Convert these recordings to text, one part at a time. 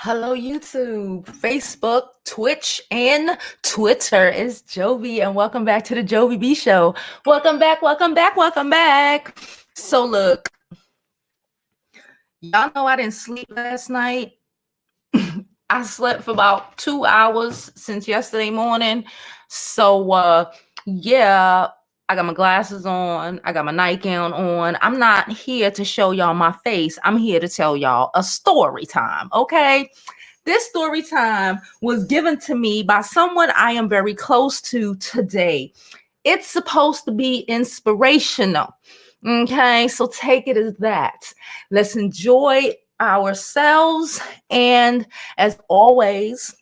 Hello, YouTube, Facebook, Twitch, and Twitter. It's Jovi, and welcome back to the Jovi B Show. Welcome back, welcome back, welcome back. So, look, y'all know I didn't sleep last night. I slept for about 2 hours since yesterday morning. So, yeah, I got my glasses on. I got my nightgown on. I'm not here to show y'all my face. I'm here to tell y'all a story time, okay? This story time was given to me by someone I am very close to today. It's supposed to be inspirational. Okay, so take it as that. Let's enjoy ourselves. And as always,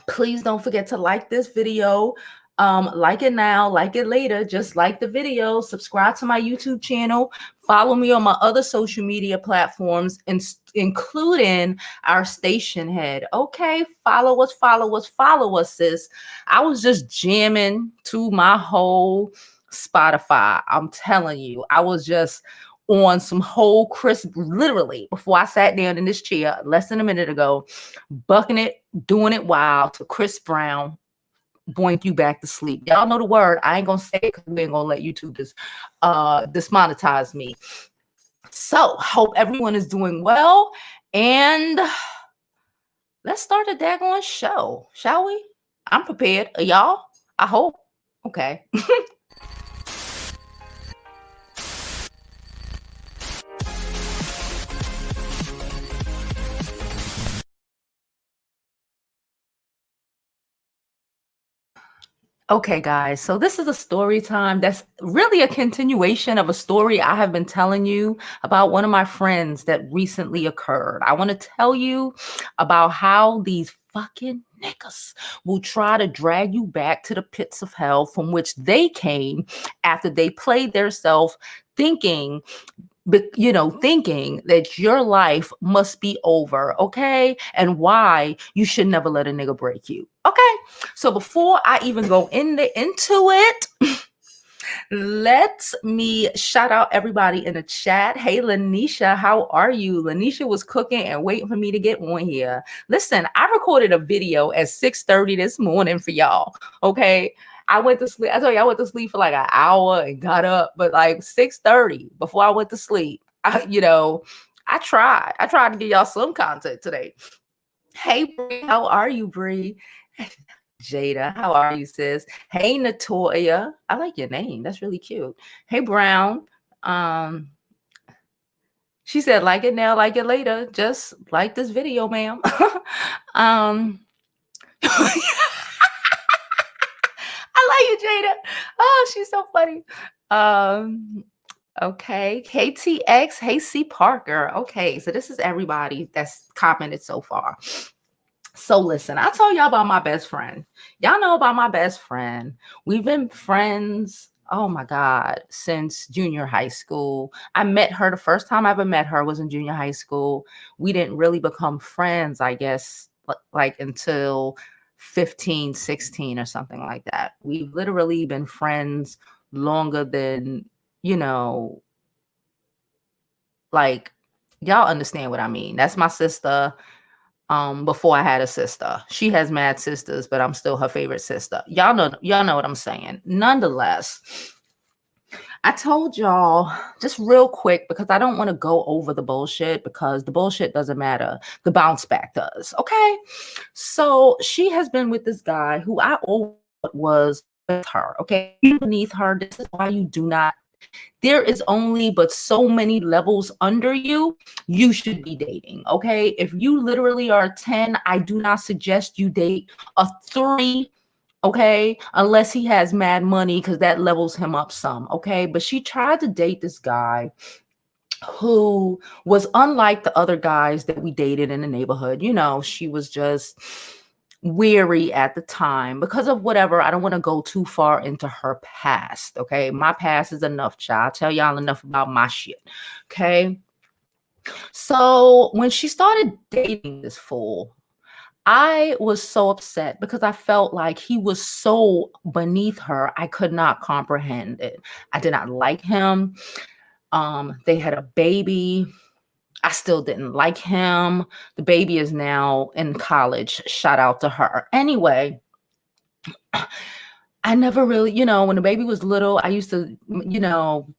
please don't forget to like this video. Like it now, like it later, just like the video, subscribe to my YouTube channel, follow me on my other social media platforms, including our STATIONHEAD. Okay, follow us, sis. I was just jamming to my whole Spotify. I'm telling you, I was just on some whole crisp, literally, before I sat down in this chair less than a minute ago, bucking it, doing it wild to Chris Brown, boink you back to sleep. Y'all know the word. I ain't gonna say it because we ain't gonna let YouTube dismonetize me. So hope everyone is doing well, and let's start a daggone show, shall we? I'm prepared. Are y'all? I hope. Okay. Okay, guys, so this is a story time that's really a continuation of a story I have been telling you about one of my friends that recently occurred. I want to tell you about how these fucking niggas will try to drag you back to the pits of hell from which they came after they played their self, thinking thinking that your life must be over, okay? And why you should never let a nigga break you, okay? So before I even go into it, let me shout out everybody in the chat. Hey, Lanisha, how are you? Lanisha was cooking and waiting for me to get on here. Listen, I recorded a video at 6:30 this morning for y'all, okay? I went to sleep. I told you I went to sleep for like an hour and got up, but like 6:30 before I went to sleep. I tried. I tried to give y'all some content today. Hey, Bree, how are you, Bree? Jada, how are you, sis? Hey, Natoya. I like your name. That's really cute. Hey, Brown. She said, like it now, like it later. Just like this video, ma'am. um, I like you, Jada. Oh, she's so funny. Okay. KTX. Hey, C. Parker. Okay. So this is everybody that's commented so far. So listen, I told y'all about my best friend. Y'all know about my best friend. We've been friends, oh my God, since junior high school. I met her, the first time I ever met her was in junior high school. We didn't really become friends, I guess, like until 15, 16 or something like that. We've literally been friends longer than, you know, like, y'all understand what I mean. That's my sister. Before I had a sister. She has mad sisters, but I'm still her favorite sister. Y'all know what I'm saying. Nonetheless, I told y'all just real quick, because I don't want to go over the bullshit, because the bullshit doesn't matter. The bounce back does. Okay. So she has been with this guy who I always was with her. Okay. Beneath her. This is why you do not. There is only but so many levels under you should be dating, okay? If you literally are 10, I do not suggest you date a 3, okay? Unless he has mad money, because that levels him up some, okay? But she tried to date this guy who was unlike the other guys that we dated in the neighborhood. She was just weary at the time because of whatever. I don't want to go too far into her past. Okay. My past is enough, child. I'll tell y'all enough about my shit. Okay. So when she started dating this fool, I was so upset because I felt like he was so beneath her. I could not comprehend it. I did not like him. They had a baby. I still didn't like him. The baby is now in college. Shout out to her. Anyway, I never really, when the baby was little, I used to,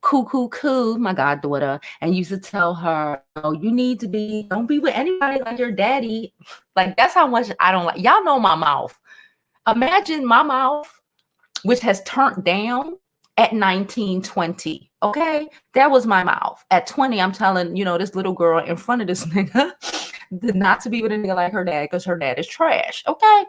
coo, my goddaughter, and used to tell her, oh, don't be with anybody like your daddy. Like, that's how much I don't like. Y'all know my mouth. Imagine my mouth, which has turned down at 19, 20. Okay. That was my mouth. At 20, I'm telling, this little girl in front of this nigga not to be with a nigga like her dad because her dad is trash. Okay.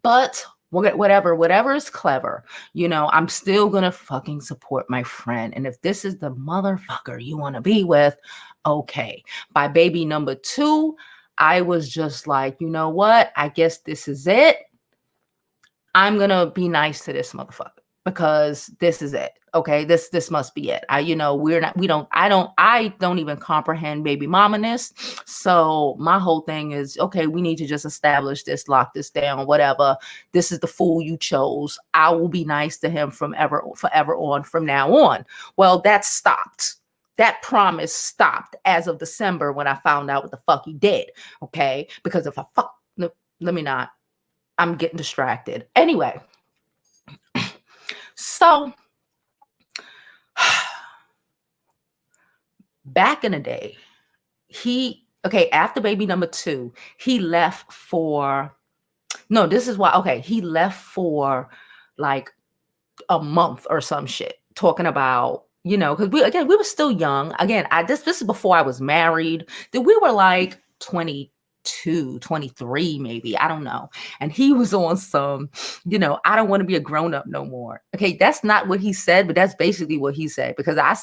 But whatever is clever, I'm still gonna fucking support my friend. And if this is the motherfucker you want to be with, okay. By baby number 2, I was just like, you know what? I guess this is it. I'm gonna be nice to this motherfucker because this is it. Okay, this must be it. I don't even comprehend baby mama-ness. So my whole thing is, okay, we need to just establish this, lock this down, whatever. This is the fool you chose. I will be nice to him forever on from now on. Well, that stopped. That promise stopped as of December when I found out what the fuck he did. Okay, because if I let me not. I'm getting distracted. Anyway, so back in the day, after baby number 2, he left for, he left for like a month or some shit, talking about, because we were still young. Again, this is before I was married. That we were like 22, 23, maybe. I don't know. And he was on some, I don't want to be a grown-up no more. Okay, that's not what he said, but that's basically what he said. Because I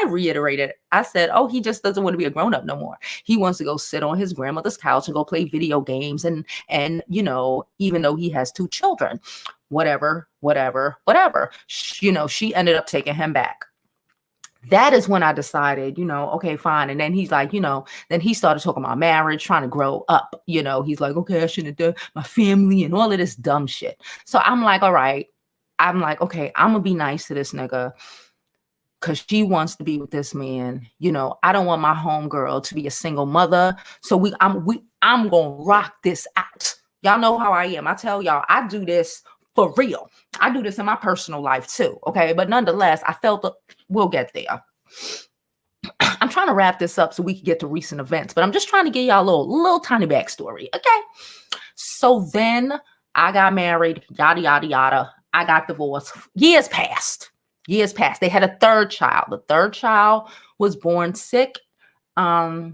reiterated, I said, oh, he just doesn't want to be a grown-up no more. He wants to go sit on his grandmother's couch and go play video games and even though he has 2 children, whatever. She ended up taking him back. That is when I decided, okay, fine. And then he's like, then he started talking about marriage, trying to grow up. He's like, okay, I shouldn't have done my family and all of this dumb shit. So I'm like, all right. I'm like, okay, I'm going to be nice to this nigga because she wants to be with this man. I don't want my homegirl to be a single mother. So I'm going to rock this out. Y'all know how I am. I tell y'all, I do this for real. I do this in my personal life too. Okay. But nonetheless, I felt we'll get there. I'm trying to wrap this up so we can get to recent events, but I'm just trying to give y'all a little tiny backstory. Okay. So then I got married, yada, yada, yada. I got divorced. Years passed. They had a 3rd child. The 3rd child was born sick. I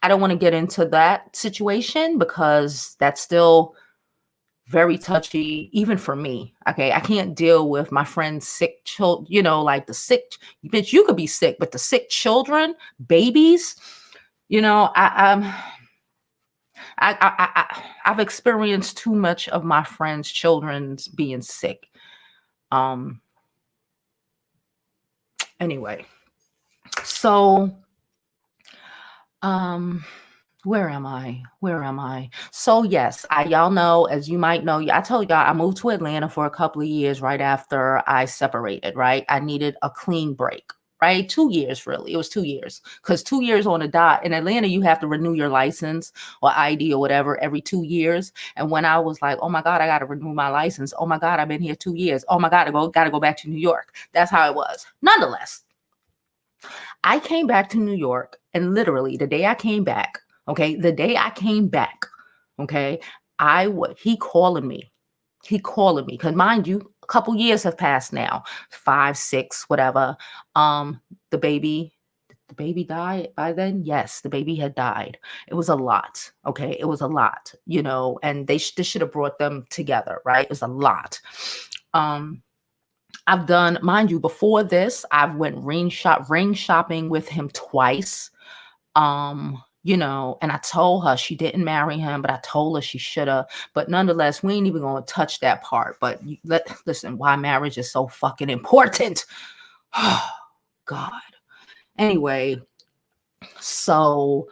don't want to get into that situation because that's still very touchy, even for me. Okay, I can't deal with my friend's sick children, like the sick bitch. You could be sick, but the sick children, babies, I've experienced too much of my friends' children's being sick. Anyway, so where am I? So yes, y'all know, as you might know, I told y'all I moved to Atlanta for a couple of years right after I separated, right? I needed a clean break, right? 2 years, really. It was 2 years because 2 years on the dot. In Atlanta, you have to renew your license or ID or whatever every 2 years. And when I was like, oh my God, I got to renew my license. Oh my God, I've been here 2 years. Oh my God, I got to go back to New York. That's how it was. Nonetheless, I came back to New York, and literally the day I came back, okay, he calling me because mind you, a couple years have passed now, 5, 6, whatever. The baby died by then. Yes, the baby had died. It was a lot. Okay, it was a lot. And this should have brought them together, right? It was a lot. I've done, mind you, before this, I've went ring shopping with him twice. And I told her she didn't marry him, but I told her she should have. But nonetheless, we ain't even going to touch that part. But listen, why marriage is so fucking important. Oh, God. Anyway, so,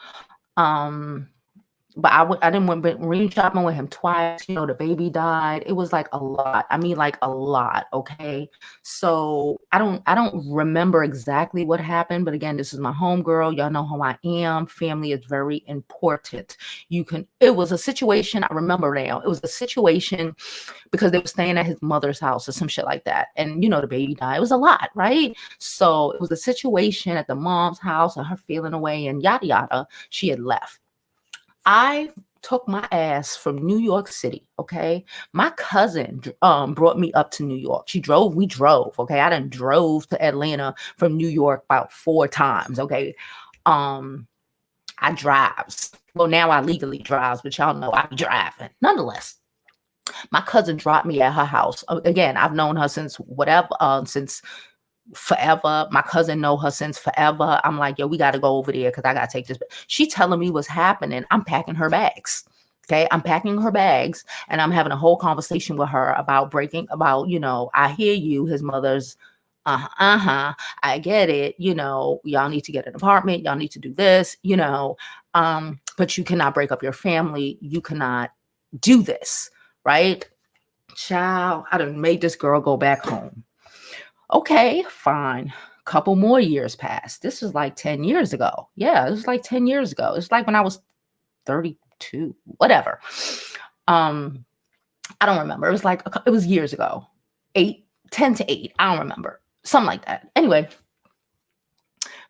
But I didn't went ring shopping with him twice. You know, the baby died. It was like a lot. I mean, like a lot. Okay. So I don't remember exactly what happened. But again, this is my homegirl. Y'all know how I am. Family is very important. It was a situation, I remember now. It was a situation because they were staying at his mother's house or some shit like that. And you know, the baby died. It was a lot, right? So it was a situation at the mom's house and her feeling away and yada yada. She had left. I took my ass from New York City, okay? My cousin brought me up to New York. We drove, okay? I done drove to Atlanta from New York about 4 times, okay? Um, I drives. Well, now I legally drives, but y'all know I be driving. Nonetheless, my cousin dropped me at her house. Again, I've known her since whatever, since forever. My cousin know her since forever. I'm like, yo, we got to go over there because I got to take this. She telling me what's happening. I'm packing her bags. Okay. I'm packing her bags and I'm having a whole conversation with her about you know, I hear you, his mother's, I get it. You know, y'all need to get an apartment. Y'all need to do this, you know, but you cannot break up your family. You cannot do this. Right. Child, I done made this girl go back home. Okay, fine. Couple more years passed. This was like 10 years ago. Yeah, it was like 10 years ago. It's like when I was 32, whatever. I don't remember. It was years ago. 10 to 8. I don't remember. Something like that. Anyway,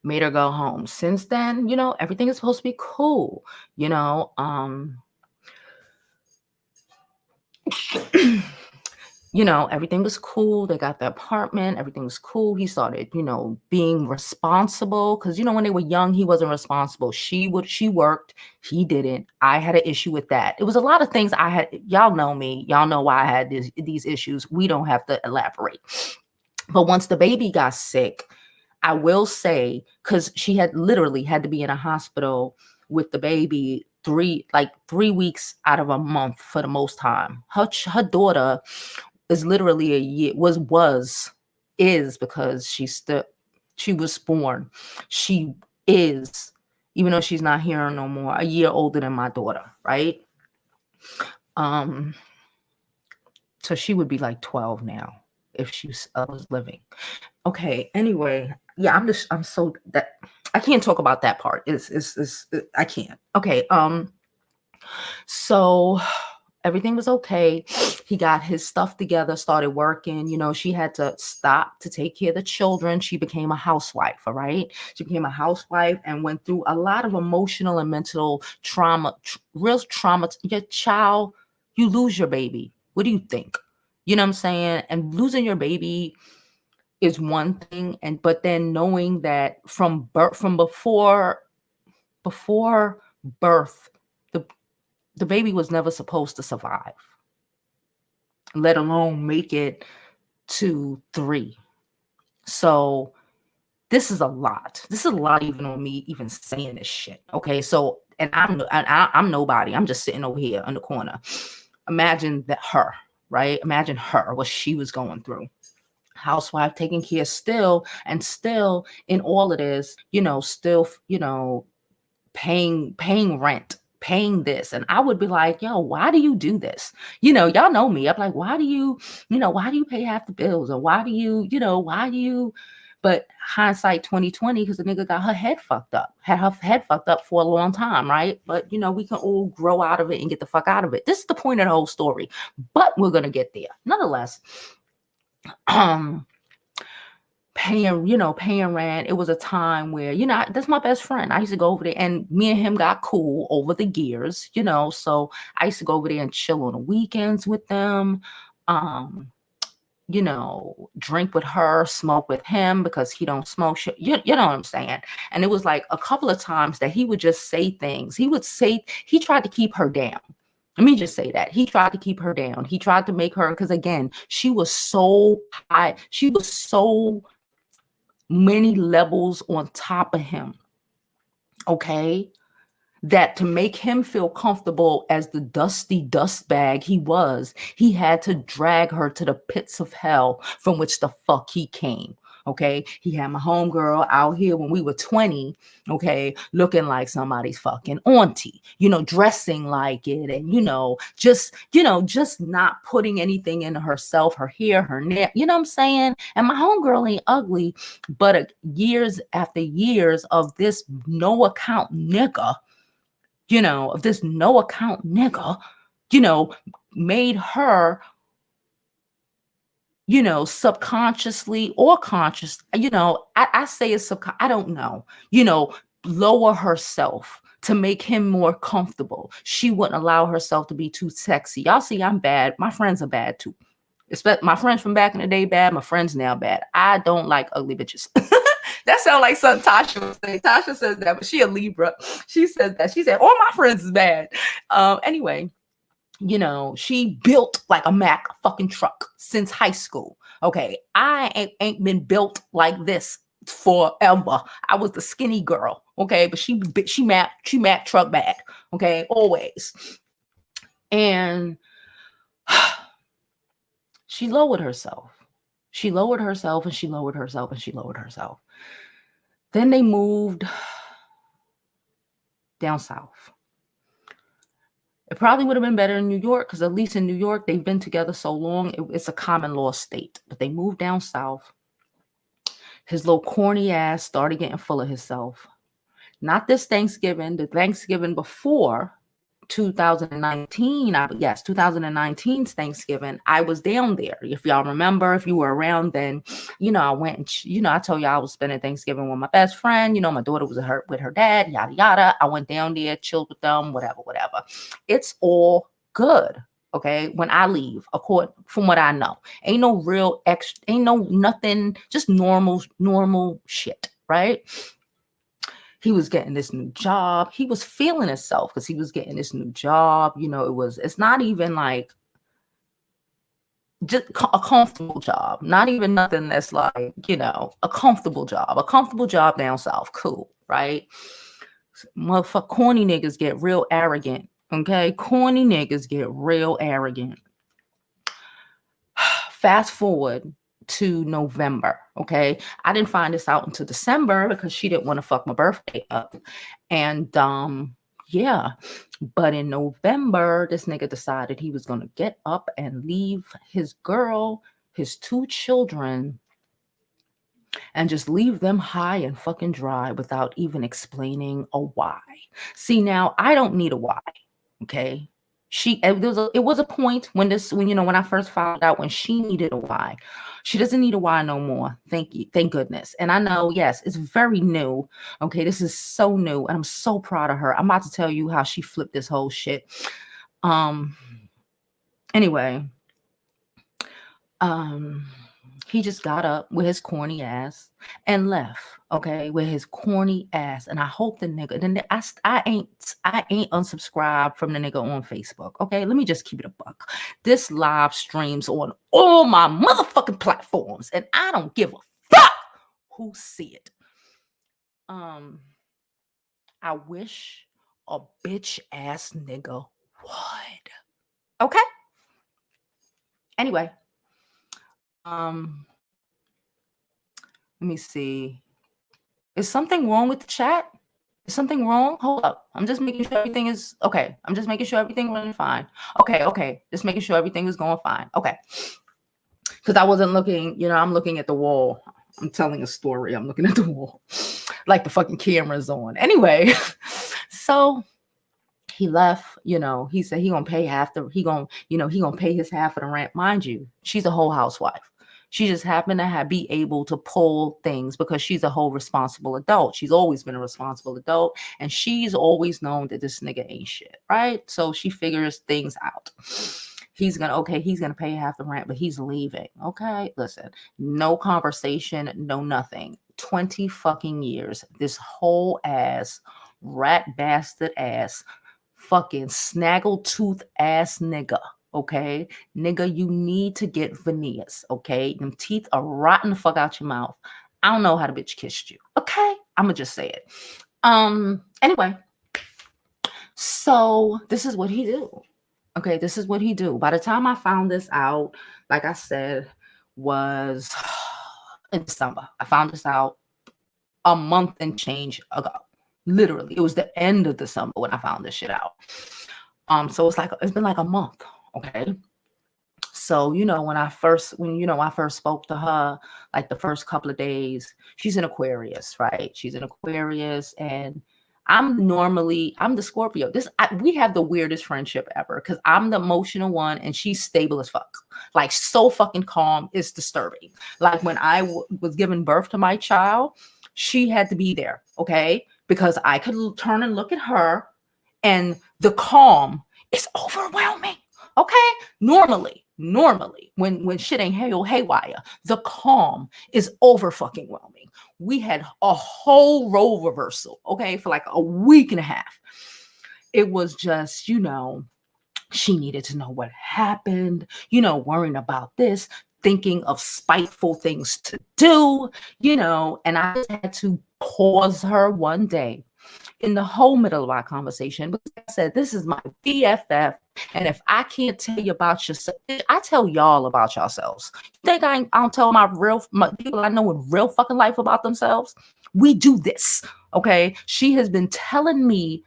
made her go home. Since then, you know, everything is supposed to be cool. You know, you know, everything was cool. They got the apartment. Everything was cool. He started, you know, being responsible because, you know, when they were young, he wasn't responsible. She worked. He didn't. I had an issue with that. It was a lot of things I had. Y'all know me. Y'all know why I had these issues. We don't have to elaborate. But once the baby got sick, I will say, because she had literally had to be in a hospital with the baby 3 weeks out of a month for the most time. Her daughter is literally a year is because she was born. She is, even though she's not here no more, a year older than my daughter, right? So she would be like 12 now if she was living. Okay, anyway, yeah, I'm so that I can't talk about that part. I can't. Okay, so everything was okay. He got his stuff together, started working. You know, she had to stop to take care of the children. She became a housewife, all right? She became a housewife and went through a lot of emotional and mental trauma, real trauma. Your child, you lose your baby. What do you think? You know what I'm saying? And losing your baby is one thing, but then knowing that from before birth, the baby was never supposed to survive, let alone make it to 3. So this is a lot. This is a lot even on me even saying this shit. Okay, so and I'm nobody. I'm just sitting over here in the corner. Imagine her, right? Imagine her, what she was going through. Housewife taking care still in all of this, you know, still, you know, paying rent, paying this. And I would be like, yo, why do you do this? You know, y'all know me. I'm like, why do you pay half the bills? Or why do you, but hindsight 2020, because the nigga got her head fucked up, had her head fucked up for a long time, right? But you know, we can all grow out of it and get the fuck out of it. This is the point of the whole story. But we're gonna get there. Nonetheless, paying rent. It was a time where, you know, that's my best friend. I used to go over there and me and him got cool over the years, you know, so I used to go over there and chill on the weekends with them. You know, drink with her, smoke with him because he don't smoke shit. You know what I'm saying? And it was like a couple of times that he would just say things. He tried to keep her down. Let me just say that. He tried to keep her down. He tried to make her, because again, she was so high. She was so many levels on top of him. Okay. That to make him feel comfortable as the dusty dust bag he was, he had to drag her to the pits of hell from which the fuck he came. Okay. He had my homegirl out here when we were 20, okay, looking like somebody's fucking auntie, dressing like it, and just not putting anything into herself, her hair, her neck, you know what I'm saying? And my homegirl ain't ugly, but years after years of this no account nigga, made her, subconsciously or conscious, I say it's I don't know, lower herself to make him more comfortable. She wouldn't allow herself to be too sexy. Y'all see, I'm bad. My friends are bad too. My friends from back in the day bad. My friends now bad. I don't like ugly bitches. That sounds like something Tasha would say. Tasha says that, but she a Libra. She says that. She said, all my friends is bad. Anyway, she built like a Mack fucking truck since high school. Okay. I ain't been built like this forever. I was the skinny girl. Okay. But she Mack truck bad. Okay. Always. And she lowered herself. She lowered herself and she lowered herself and she lowered herself. Then they moved down south. It probably would have been better in New York, because at least in New York, they've been together so long, it's a common law state. But they moved down south. His little corny ass started getting full of himself. Not this Thanksgiving, the Thanksgiving before 2019. 2019's Thanksgiving. I was down there. If y'all remember, if you were around then, I went and, I told y'all I was spending Thanksgiving with my best friend. My daughter was with her dad, yada, yada. I went down there, chilled with them, whatever. It's all good. Okay. When I leave, from what I know, ain't no real ain't no nothing, just normal shit. Right. He was getting this new job. He was feeling himself because he was getting this new job. It's not even like just a comfortable job. Not even nothing that's like, a comfortable job down south. Cool. Right. Motherfucker, corny niggas get real arrogant. Okay. Corny niggas get real arrogant. Fast forward to November. Okay. I didn't find this out until December because she didn't want to fuck my birthday up. And yeah. But in November, this nigga decided he was gonna get up and leave his girl, his 2 children, and just leave them high and fucking dry without even explaining a why. See, now I don't need a why. Okay. It was a point when I first found out when she needed a why. She doesn't need a why no more. Thank you. Thank goodness. And I know, yes, it's very new. Okay. This is so new. And I'm so proud of her. I'm about to tell you how she flipped this whole shit. Anyway, he just got up with his corny ass and left. Okay, with his corny ass. And I hope the nigga. Then I ain't unsubscribed from the nigga on Facebook. Okay, let me just keep it a buck. This live streams on all my motherfucking platforms, and I don't give a fuck who see it. I wish a bitch ass nigga would. Okay. Anyway. Let me see. Is something wrong with the chat? Is something wrong? Hold up. I'm just making sure everything is okay. I'm just making sure everything running fine. Okay. Just making sure everything is going fine. Okay. Because I wasn't looking, I'm looking at the wall. I'm telling a story. I'm looking at the wall. Like the fucking camera's on. Anyway, so he left, he said he gonna pay he gonna pay his half of the rent. Mind you, she's a whole housewife. She just happened to be able to pull things because she's a whole responsible adult. She's always been a responsible adult, and she's always known that this nigga ain't shit, right? So she figures things out. He's gonna pay half the rent, but he's leaving. Okay, listen, no conversation, no nothing. 20 fucking years, this whole ass, rat bastard ass, fucking snaggletooth ass nigga. Okay, nigga, you need to get veneers. Okay, them teeth are rotting the fuck out your mouth. I don't know how the bitch kissed you. Okay, I'ma just say it. Anyway, so this is what he do. Okay, this is what he do. By the time I found this out, like I said, was in December. I found this out a month and change ago. Literally, it was the end of December when I found this shit out. So it's been like a month. Okay. So, when I first spoke to her, like the first couple of days, she's an Aquarius, right? She's an Aquarius, and I'm the Scorpio. We have the weirdest friendship ever because I'm the emotional one and she's stable as fuck. Like so fucking calm. It's disturbing. Like when I was giving birth to my child, she had to be there, okay? Because I could turn and look at her and the calm is overwhelming. Okay. Normally, when shit ain't haywire, the calm is over fucking whelming. We had a whole role reversal, okay, for like a week and a half. It was just, she needed to know what happened, worrying about this, thinking of spiteful things to do, and I just had to pause her one day in the whole middle of our conversation because I said, this is my BFF. And if I can't tell you about yourself, I tell y'all about yourselves. You think I don't tell my people I know in real fucking life about themselves? We do this, okay? She has been telling me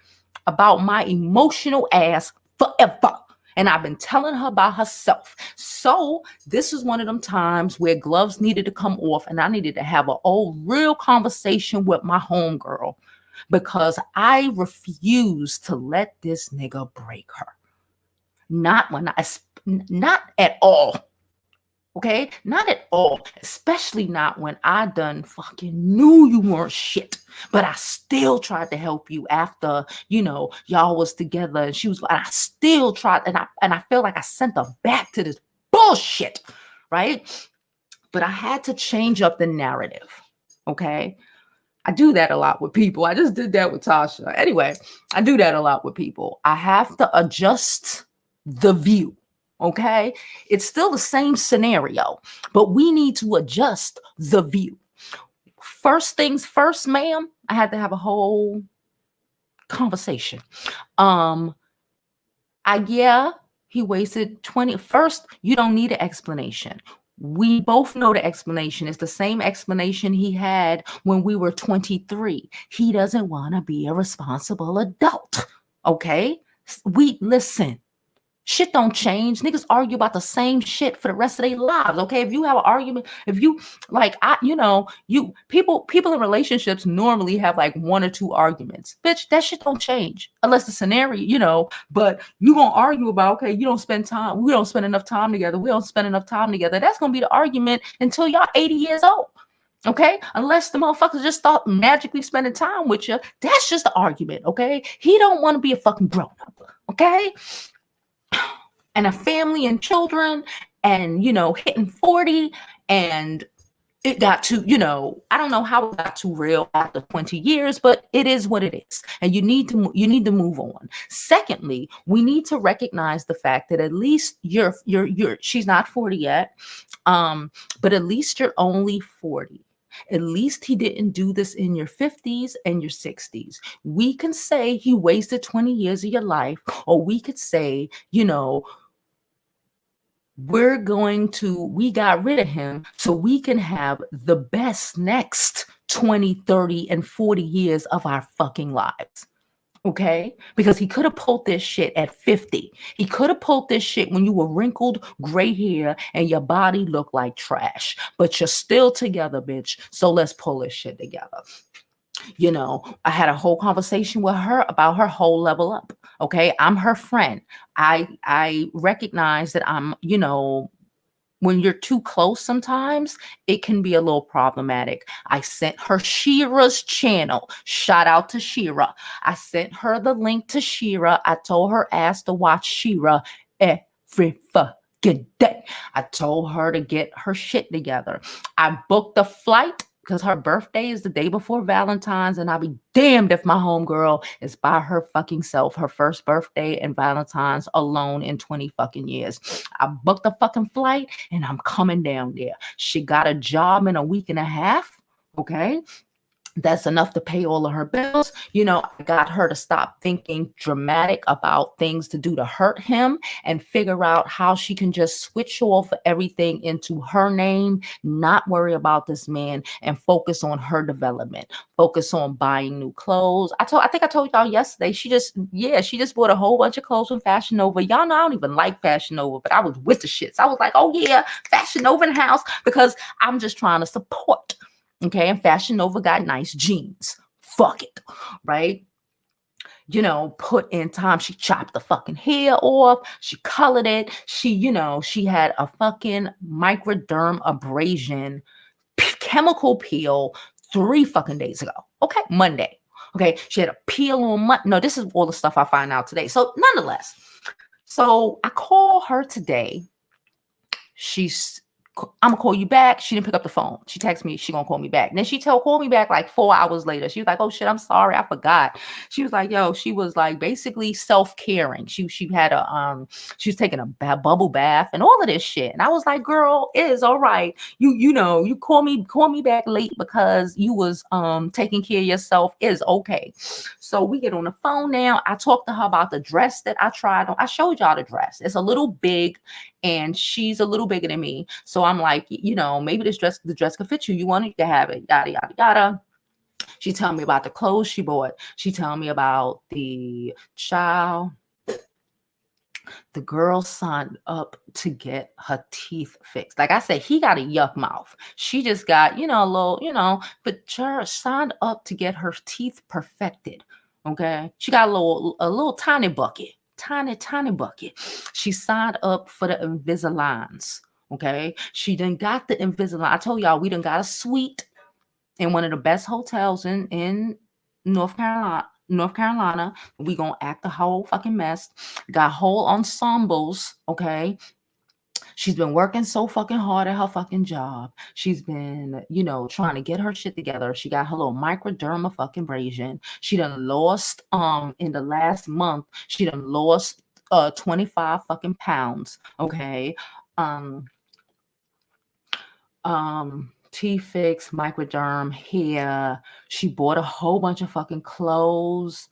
about my emotional ass forever. And I've been telling her about herself. So this is one of them times where gloves needed to come off and I needed to have an old real conversation with my homegirl because I refuse to let this nigga break her. Not at all. Okay? Not at all. Especially not when I done fucking knew you weren't shit. But I still tried to help you after, y'all was together and I still tried and I feel like I sent her back to this bullshit. Right? But I had to change up the narrative. Okay? I do that a lot with people. I just did that with Tasha. Anyway, I do that a lot with people. I have to adjust the view. Okay. It's still the same scenario, but we need to adjust the view. First things first, ma'am, I had to have a whole conversation. He wasted 20. First, you don't need an explanation. We both know the explanation is the same explanation he had when we were 23. He doesn't want to be a responsible adult. Okay? Listen. Shit don't change. Niggas argue about the same shit for the rest of their lives. Okay. If you have an argument, people in relationships normally have like one or two arguments. Bitch, that shit don't change unless the scenario, but you gonna argue about, okay, we don't spend enough time together. That's gonna be the argument until y'all 80 years old. Okay. Unless the motherfuckers just start magically spending time with you. That's just the argument. Okay. He don't want to be a fucking grown up. Okay. And a family and children and, hitting 40 and it got to, I don't know how it got too real after 20 years, but it is what it is. And you need to move on. Secondly, we need to recognize the fact that at least she's not 40 yet. But at least you're only 40. At least he didn't do this in your 50s and your 60s. We can say he wasted 20 years of your life, or we could say, we got rid of him so we can have the best next 20, 30, and 40 years of our fucking lives. Okay? Because he could have pulled this shit at 50. He could have pulled this shit when you were wrinkled, gray hair, and your body looked like trash. But you're still together, bitch. So let's pull this shit together. I had a whole conversation with her about her whole level up. Okay. I'm her friend. I recognize that I'm, when you're too close, sometimes it can be a little problematic. I sent her Shira's channel. Shout out to Shira. I sent her the link to Shira. I told her ass to watch Shira every fucking day. I told her to get her shit together. I booked a flight because her birthday is the day before Valentine's, and I'll be damned if my homegirl is by her fucking self, her first birthday and Valentine's alone in 20 fucking years. I booked a fucking flight and I'm coming down there. She got a job in a week and a half. Okay. That's enough to pay all of her bills. I got her to stop thinking dramatic about things to do to hurt him and figure out how she can just switch off everything into her name, not worry about this man, and focus on her development, focus on buying new clothes. I think I told y'all yesterday, she just bought a whole bunch of clothes from Fashion Nova. Y'all know I don't even like Fashion Nova, but I was with the shits. I was like, oh yeah, Fashion Nova in the house, because I'm just trying to support. Okay, and Fashion Nova got nice jeans. Fuck it, right? Put in time. She chopped the fucking hair off. She colored it. She had a fucking microderm abrasion chemical peel 3 fucking days ago. Okay, Monday. Okay, she had a peel on Monday. No, this is all the stuff I find out today. So nonetheless, so I call her today. I'm gonna call you back. She didn't pick up the phone. She texted me, she gonna call me back. And then she call me back like 4 hours later. She was like, oh shit, I'm sorry, I forgot. She was like, yo, she was like basically self-caring. She had she was taking a bubble bath and all of this shit. And I was like, girl, it is all right. You call me back late because you was taking care of yourself, is okay. So we get on the phone now. I talked to her about the dress that I tried on. I showed y'all the dress. It's a little big, and she's a little bigger than me. So I'm like, maybe the dress could fit you. You want it, you can have it, yada, yada, yada. She tell me about the clothes she bought. She tell me about the child. The girl signed up to get her teeth fixed. Like I said, he got a yuck mouth. She just got, a little, but her signed up to get her teeth perfected. Okay. She got a little tiny bucket. Tiny bucket. She signed up for the Invisaligns. Okay. She done got the Invisalign. I told y'all we done got a suite in one of the best hotels in North Carolina. We gonna act the whole fucking mess. Got whole ensembles. Okay. She's been working so fucking hard at her fucking job. She's been, trying to get her shit together. She got her little microderma fucking abrasion. She done lost, in the last month, she done lost 25 fucking pounds. Okay. T-fix, microderm, hair. She bought a whole bunch of fucking clothes.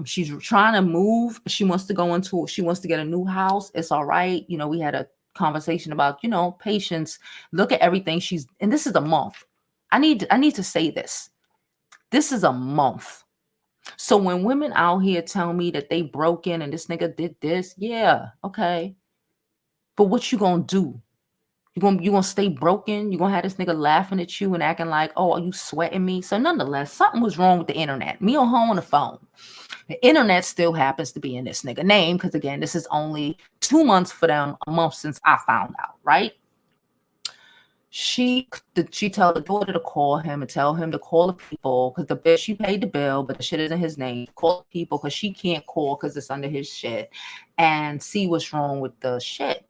She's trying to move. She wants to get a new house. It's all right. We had a conversation about, patience. Look at everything and this is a month. I need to say this. This is a month. So when women out here tell me that they broke in and this nigga did this, yeah, okay. But what you gonna do? You gonna stay broken? You gonna have this nigga laughing at you and acting like, oh, are you sweating me? So nonetheless, something was wrong with the internet. Me or her on the phone. The internet still happens to be in this nigga name because again, this is only 2 months for them, a month since I found out, right? She tell the daughter to call him and tell him to call the people because she paid the bill, but the shit isn't his name. Call the people because she can't call because it's under his shit and see what's wrong with the shit.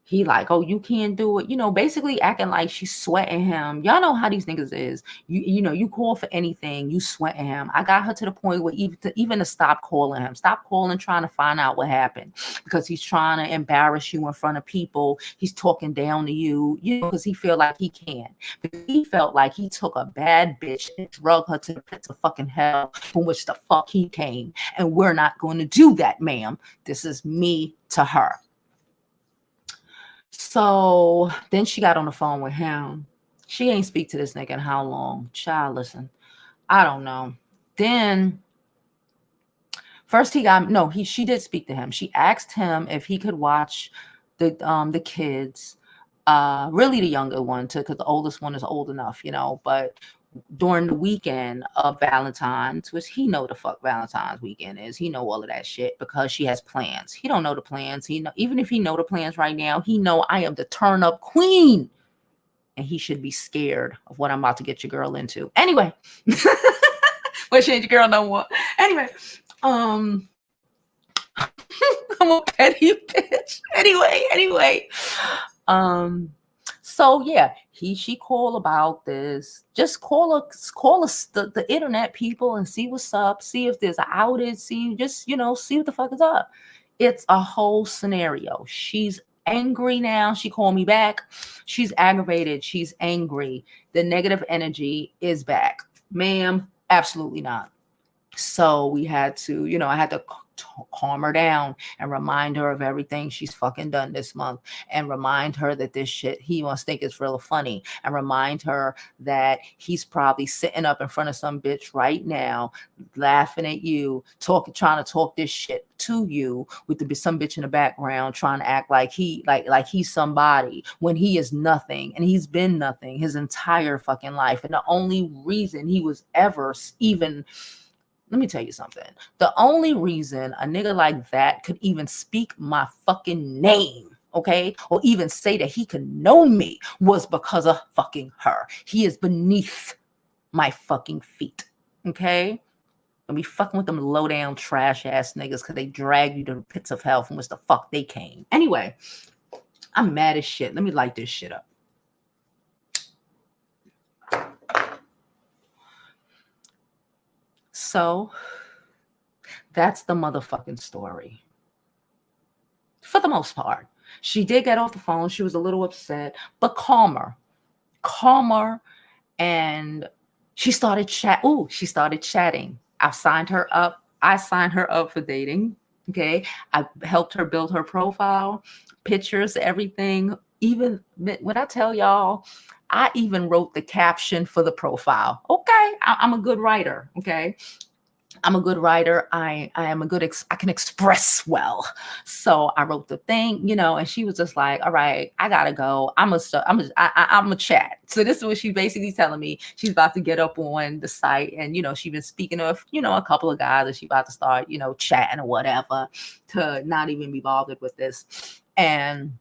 He like, oh, you can't do it. Basically acting like she's sweating him. Y'all know how these niggas is. You call for anything, you sweating him. I got her to the point where even to stop calling him. Stop calling, trying to find out what happened. Because he's trying to embarrass you in front of people. He's talking down to you, because he feel like he can. But he felt like he took a bad bitch and drug her to the pits of fucking hell from which the fuck he came. And we're not going to do that, ma'am. This is me to her. So then she got on the phone with him. She ain't speak to this nigga in how long? Child, listen, I don't know. Then first she did speak to him. She asked him if he could watch the kids, really the younger one too, because the oldest one is old enough, but during the weekend of Valentine's, which he know the fuck Valentine's weekend is. He know all of that shit because she has plans. He don't know the plans. Even if he know the plans right now, he know I am the turn up queen. And he should be scared of what I'm about to get your girl into. Anyway. Well, she ain't your girl no more. Anyway. I'm a petty bitch. Anyway. So yeah, she call about this. Just call us the internet people and see what's up. See if there's an outage. See what the fuck is up. It's a whole scenario. She's angry now. She called me back. She's aggravated. She's angry. The negative energy is back. Ma'am, absolutely not. So we had to, I had to calm her down and remind her of everything she's fucking done this month, and remind her that this shit he must think is real funny, and remind her that he's probably sitting up in front of some bitch right now laughing at you, trying to talk this shit to you with some bitch in the background trying to act like he's somebody when he is nothing, and he's been nothing his entire fucking life. And the only reason he was ever even, let me tell you something. The only reason a nigga like that could even speak my fucking name, okay, or even say that he could know me, was because of fucking her. He is beneath my fucking feet, okay? Don't be fucking with them low down trash ass niggas, because they drag you to the pits of hell from which the fuck they came. Anyway, I'm mad as shit. Let me light this shit up. So that's the motherfucking story. For the most part. She did get off the phone. She was a little upset, but calmer. And she started chatting. I signed her up for dating. Okay. I helped her build her profile, pictures, everything. Even when I tell y'all, I even wrote the caption for the profile. Okay. I'm a good writer. Okay. I'm a good writer. I can express well. So I wrote the thing, and she was just like, all right, I gotta go. I'm a chat. So this is what she's basically telling me. She's about to get up on the site, and, she's been speaking of, a couple of guys that she's about to start, chatting or whatever, to not even be bothered with this. And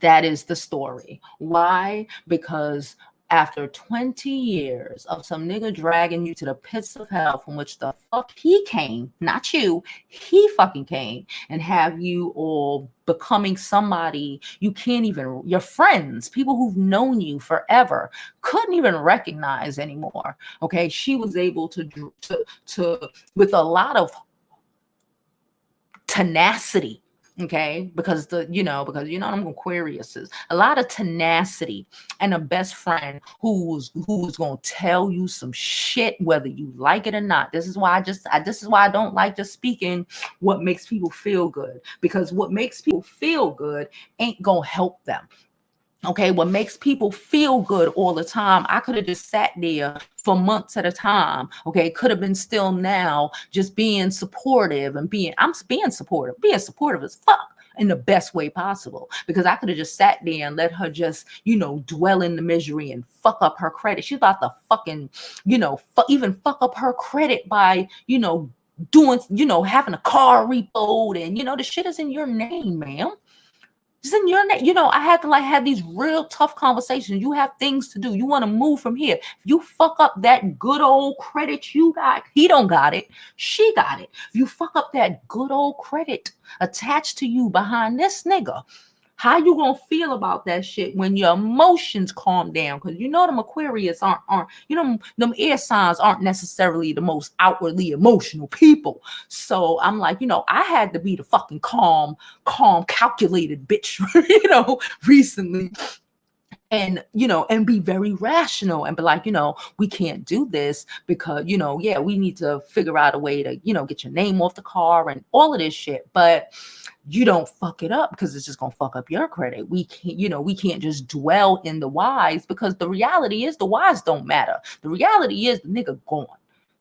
that is the story. Why? Because after 20 years of some nigga dragging you to the pits of hell from which the fuck he came, not you, he fucking came, and have you all becoming somebody you can't even, your friends, people who've known you forever, couldn't even recognize anymore. Okay, she was able to with a lot of tenacity. Okay, because them Aquarius is a lot of tenacity, and a best friend who's gonna tell you some shit whether you like it or not. This is why this is why I don't like just speaking what makes people feel good, because what makes people feel good ain't gonna help them. Okay, what makes people feel good all the time, I could have just sat there for months at a time. Okay, could have been still now just being supportive and being supportive as fuck in the best way possible, because I could have just sat there and let her just, dwell in the misery and fuck up her credit. She's about to fucking, even fuck up her credit by, doing, having a car repoed, and, the shit is in your name, ma'am. It's in your name. I had to have these real tough conversations. You have things to do. You want to move from here. If you fuck up that good old credit you got, he don't got it. She got it. If you fuck up that good old credit attached to you behind this nigga, how you gonna feel about that shit when your emotions calm down? Because them Aquarius aren't them air signs aren't necessarily the most outwardly emotional people. So I'm like, I had to be the fucking calm, calculated bitch, recently. And and be very rational and be like, we can't do this because we need to figure out a way to get your name off the car and all of this shit, but you don't fuck it up, because it's just gonna fuck up your credit. We can't just dwell in the whys, because the reality is the whys don't matter. The reality is the nigga gone.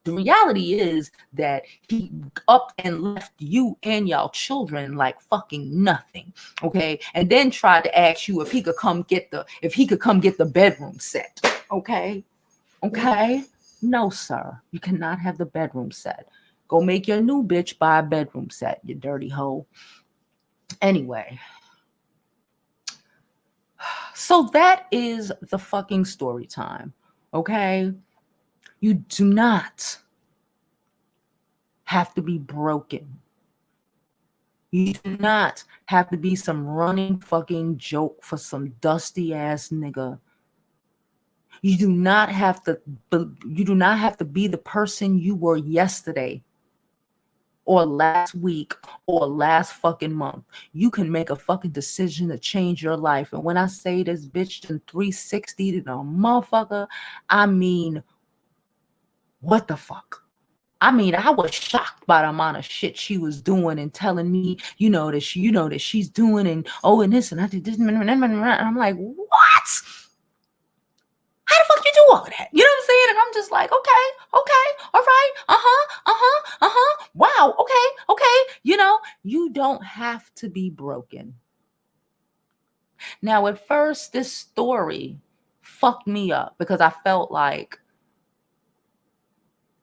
The reality is that he up and left you and y'all children like fucking nothing. Okay. And then tried to ask you if he could come get the bedroom set. Okay. Okay. No, sir. You cannot have the bedroom set. Go make your new bitch buy a bedroom set, you dirty hoe. Anyway. So that is the fucking story time. Okay. You do not have to be broken. You do not have to be some running fucking joke for some dusty ass nigga. You do not have to be the person you were yesterday. or last week or last fucking month. You can make a fucking decision to change your life. And when I say this bitch done 360 to the motherfucker, I mean, what the fuck? I mean, I was shocked by the amount of shit she was doing and telling me, that she's doing, and oh, and this and I did this. And I'm like, what? How the fuck you do all of that? You know what I'm saying? And I'm just like, okay, all right, wow, okay. You don't have to be broken. Now, at first, this story fucked me up because I felt like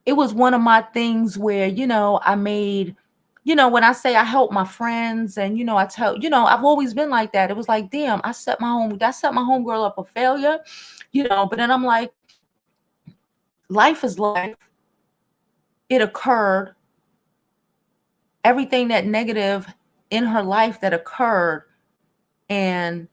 it was one of my things where, I made, when I say I help my friends and, I tell, I've always been like that. It was like, damn, I set my homegirl up for failure, but then I'm like, life is life. It occurred. Everything that negative in her life that occurred. And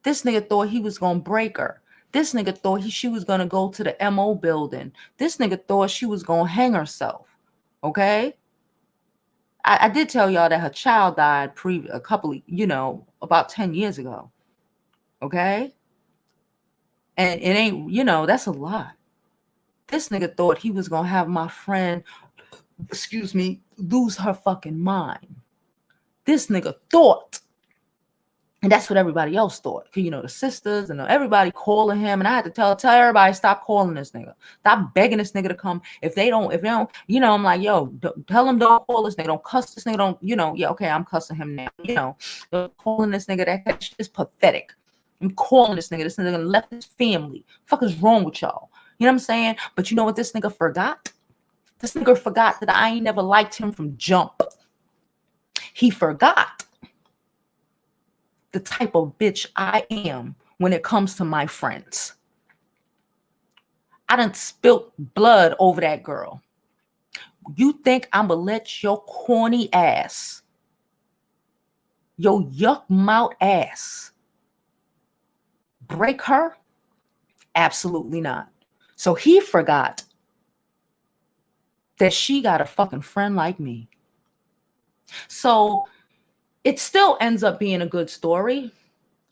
this nigga thought he was going to break her. This nigga thought she was going to go to the MO building. This nigga thought she was going to hang herself. Okay? I did tell y'all that her child died about 10 years ago. Okay? And it ain't, that's a lot. This nigga thought he was going to have my friend, lose her fucking mind. This nigga thought. And that's what everybody else thought. The sisters and everybody calling him. And I had to tell everybody, stop calling this nigga. Stop begging this nigga to come. If they don't, I'm like, yo, tell him don't call this nigga. Don't cuss this nigga. Don't, okay, I'm cussing him now. Calling this nigga, that shit is pathetic. I'm calling this nigga. This nigga left his family. Fuck is wrong with y'all? You know what I'm saying? But you know what this nigga forgot? This nigga forgot that I ain't never liked him from jump. He forgot the type of bitch I am when it comes to my friends. I done spilt blood over that girl. You think I'm gonna let your corny ass, your yuck mouth ass, break her? Absolutely not. So he forgot that she got a fucking friend like me. So it still ends up being a good story.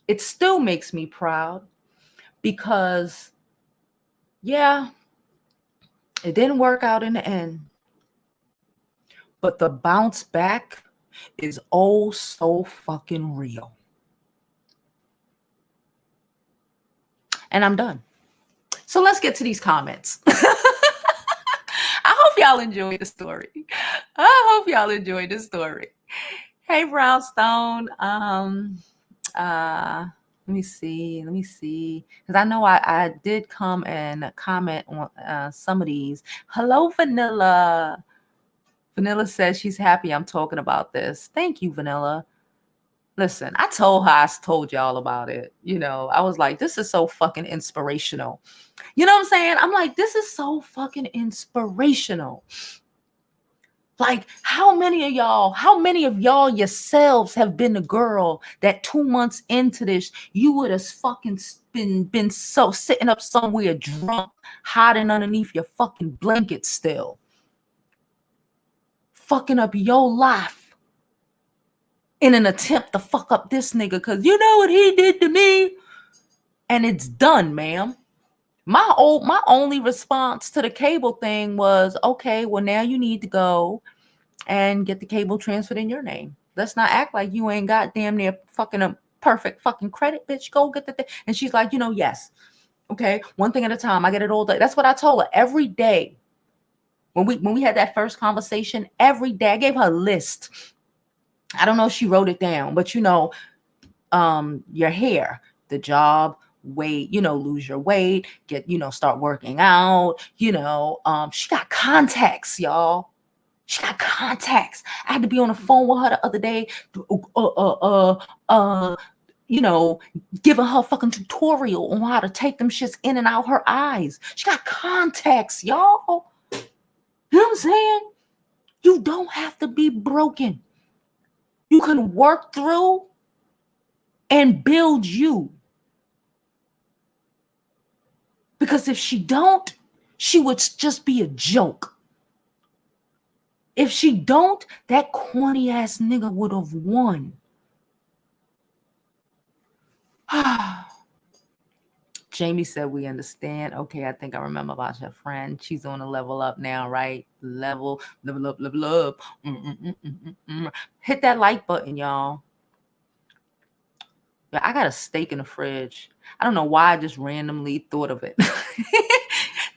It still makes me proud because, yeah, it didn't work out in the end. But the bounce back is oh so fucking real. And I'm done. So let's get to these comments. I hope y'all enjoyed the story. Hey, Brownstone. Let me see. Because I know I did come and comment on some of these. Hello, Vanilla. Vanilla says she's happy I'm talking about this. Thank you, Vanilla. Listen, I told y'all about it. I was like, this is so fucking inspirational. You know what I'm saying? I'm like, this is so fucking inspirational. Like, how many of y'all yourselves have been the girl that 2 months into this, you would have fucking been so sitting up somewhere drunk, hiding underneath your fucking blanket still, fucking up your life in an attempt to fuck up this nigga because you know what he did to me? And it's done, ma'am. My only response to the cable thing was, okay, well, now you need to go and get the cable transferred in your name. Let's not act like you ain't got damn near fucking a perfect fucking credit, bitch. Go get the thing. And she's like, yes. Okay, one thing at a time. I get it all day. That's what I told her every day. When we had that first conversation, every day I gave her a list. I don't know if she wrote it down, but your hair, the job, weight, lose your weight, get, start working out, she got contacts, y'all. She got contacts. I had to be on the phone with her the other day, giving her fucking tutorial on how to take them shits in and out her eyes. She got contacts, y'all. You know what I'm saying? You don't have to be broken. You can work through and build you. Because if she don't, she would just be a joke. If she don't, that corny ass nigga would have won. Jamie said, we understand. Okay, I think I remember about your friend. She's on a level up now, right? Level up. Hit that like button, y'all. I got a steak in the fridge. I don't know why I just randomly thought of it.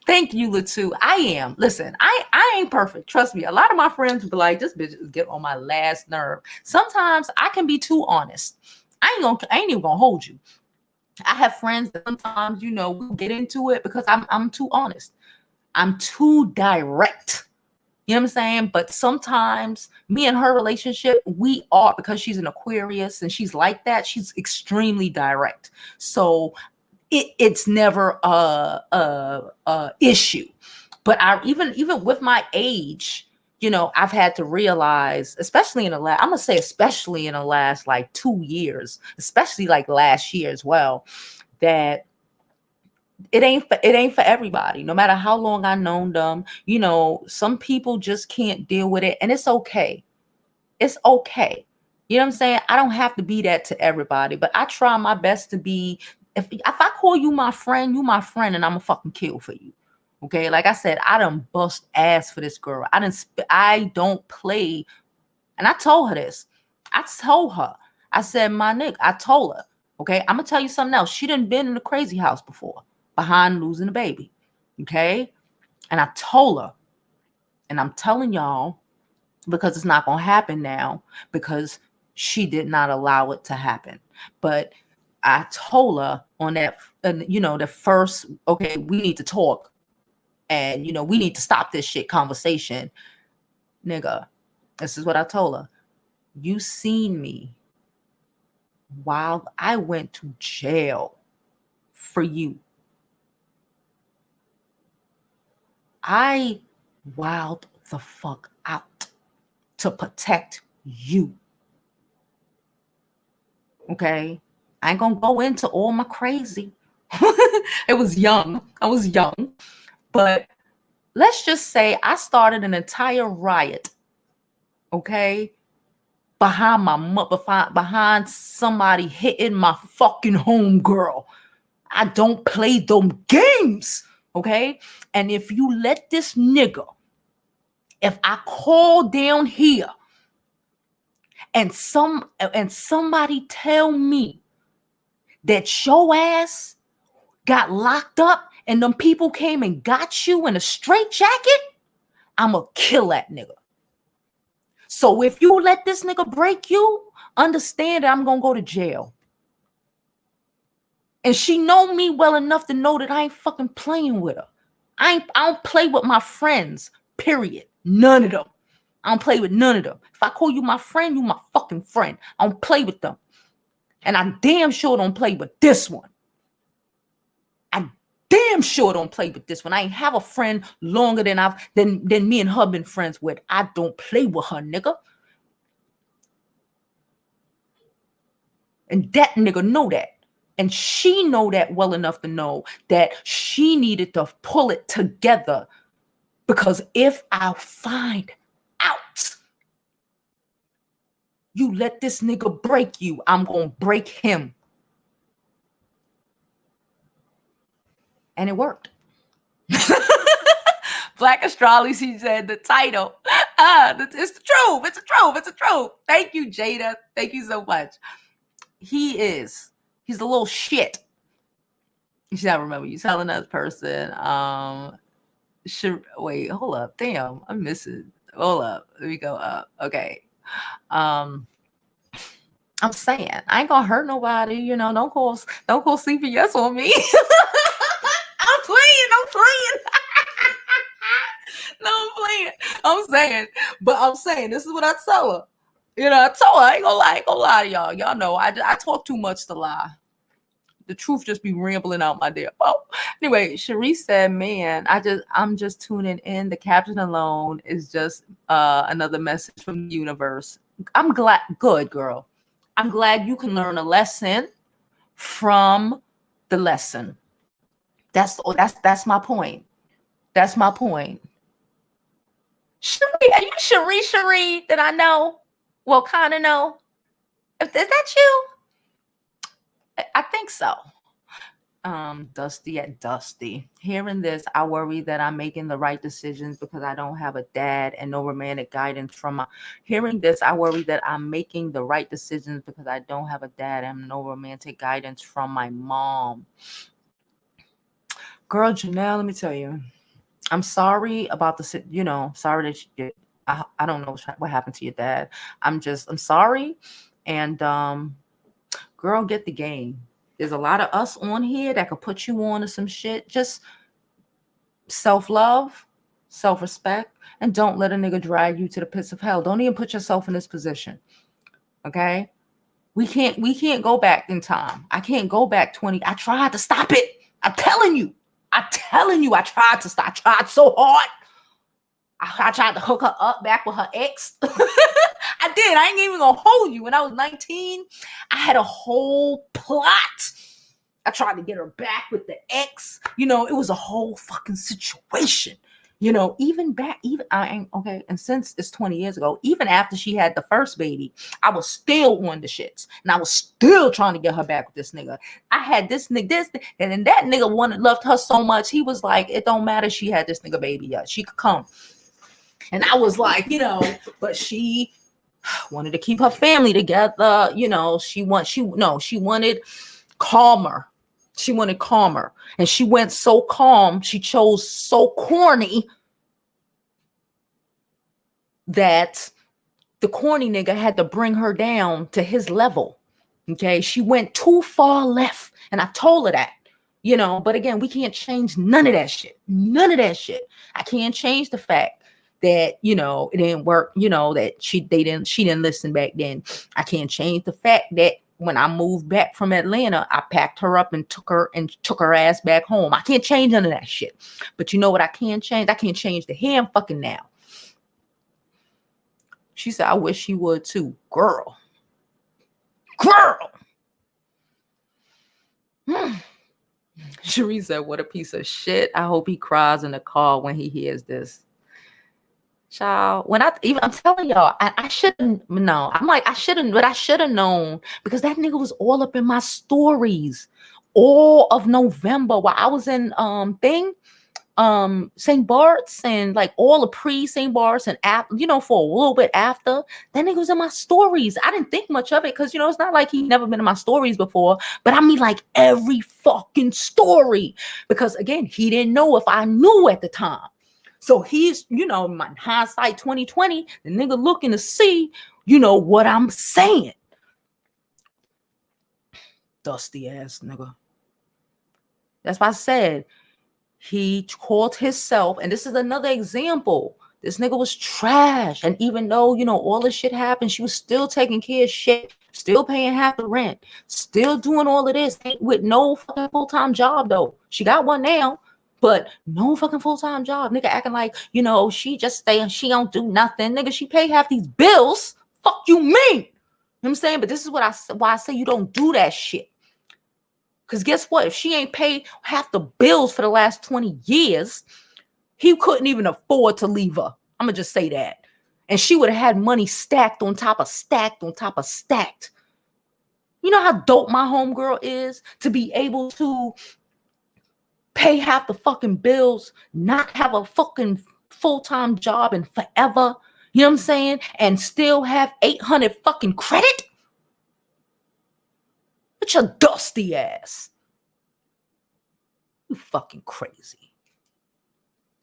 Thank you, Latu. I am. Listen, I ain't perfect. Trust me. A lot of my friends be like, this bitch is get on my last nerve. Sometimes I can be too honest. I ain't even gonna hold you. I have friends that sometimes, we get into it because I'm too honest. I'm too direct. You know what I'm saying? But sometimes me and her relationship, we are, because she's an Aquarius and she's like that, she's extremely direct. So it's never a issue. But even with my age, I've had to realize, especially in the last like 2 years, especially like last year as well, that it ain't for everybody. No matter how long I known them, some people just can't deal with it, and it's okay. It's okay. You know what I'm saying? I don't have to be that to everybody, but I try my best to be. If I call you my friend, and I'm gonna fucking kill for you. Okay, like I said, I done bust ass for this girl. I don't play, and I told her this. I told her. I said, my nigga. I told her. Okay, I'm gonna tell you something else. She done been in a crazy house before, behind losing a baby. Okay, and I told her, and I'm telling y'all, because it's not going to happen now, because she did not allow it to happen. But I told her on that, the first, okay, we need to talk, and we need to stop this shit conversation. Nigga, this is what I told her. You seen me while I went to jail for you. I wowed the fuck out to protect you. Okay, I ain't gonna go into all my crazy. It was young. I was young. But let's just say I started an entire riot, okay, behind somebody hitting my fucking home girl. I don't play them games, okay? And if you let this nigga, if I call down here and somebody tell me that your ass got locked up and them people came and got you in a straitjacket, I'ma kill that nigga. So if you let this nigga break you, understand that I'm gonna go to jail. And she know me well enough to know that I ain't fucking playing with her. I don't play with my friends, period. None of them. I don't play with none of them. If I call you my friend, you my fucking friend. I don't play with them. And I damn sure don't play with this one. I damn sure don't play with this one. I ain't have a friend longer than me and her been friends with. I don't play with her, nigga. And that nigga know that. And she know that well enough to know that she needed to pull it together. Because if I find out you let this nigga break you, I'm gonna break him. And it worked. Black Astrology said the title. It's the truth. It's the truth. It's the truth. Thank you, Jada. Thank you so much. He's a little shit. You should remember you telling that person. Wait, hold up. Damn, I'm missing. Hold up. Let me go up. Okay. I'm saying I ain't gonna hurt nobody. Don't call CPS on me. I'm playing. No, I'm playing. I'm saying this is what I tell her. I told her I ain't gonna lie to y'all. Y'all know I talk too much to lie. The truth just be rambling out my damn. Oh, anyway, Cherie said, "Man, I'm just tuning in. The caption alone is just another message from the universe. I'm glad. Good girl. I'm glad you can learn a lesson from the lesson. That's my point. That's my point." Cherie Are you Cherie that I know? Well, kind of know. Is that you? I think so. Dusty at Dusty. Hearing this, I worry that I'm making the right decisions because I don't have a dad and no romantic guidance from my. Hearing this, I worry that I'm making the right decisions because I don't have a dad and no romantic guidance from my mom. Girl, Janelle, let me tell you, I'm sorry about the, sorry that you, I don't know what happened to your dad. I'm sorry. And, girl, get the game. There's a lot of us on here that could put you on to some shit. Just self-love, self-respect, and don't let a nigga drag you to the pits of hell. Don't even put yourself in this position. Okay? We can't go back in time. I can't go back 20. I tried to stop it. I'm telling you, I tried to stop. I tried so hard. I tried to hook her up back with her ex. I did. I ain't even gonna hold you. When I was 19, I had a whole plot. I tried to get her back with the ex. It was a whole fucking situation. And since it's 20 years ago, even after she had the first baby, I was still on the shits. And I was still trying to get her back with this nigga. I had this nigga, and then that nigga loved her so much. He was like, it don't matter she had this nigga baby yet. She could come. And I was like, but she wanted to keep her family together. She wanted calmer. She wanted calmer. And she went so calm. She chose so corny that the corny nigga had to bring her down to his level. Okay. She went too far left. And I told her that, but again, we can't change none of that shit. None of that shit. I can't change the fact that, it didn't work, that she didn't listen back then. I can't change the fact that when I moved back from Atlanta, I packed her up and took her ass back home. I can't change none of that shit. But you know what I can change? I can't change the hair I'm fucking now. She said, I wish she would too. Girl. Cherie said, what a piece of shit. I hope he cries in the car when he hears this. Child, I'm telling y'all, I shouldn't know. I'm like, I should have known, because that nigga was all up in my stories all of November while I was in St. Bart's and like all the pre-St. Bart's and after, for a little bit after. That nigga was in my stories. I didn't think much of it because it's not like he never been in my stories before, but I mean like every fucking story, because again, he didn't know if I knew at the time. So he's, my hindsight 2020, the nigga looking to see, what I'm saying. Dusty ass nigga. That's why I said he called himself, and this is another example. This nigga was trash. And even though, all this shit happened, she was still taking care of shit, still paying half the rent, still doing all of this with no fucking full-time job though. She got one now. But no fucking full-time job. Nigga acting like, she just stay and she don't do nothing. Nigga, she pay half these bills. Fuck you mean? You know what I'm saying? But this is why I say you don't do that shit. Because guess what? If she ain't paid half the bills for the last 20 years, he couldn't even afford to leave her. I'm going to just say that. And she would have had money stacked on top of stacked on top of stacked. You know how dope my homegirl is to be able to pay half the fucking bills, not have a fucking full-time job in forever, you know what I'm saying? And still have 800 fucking credit? It's your dusty ass. You fucking crazy.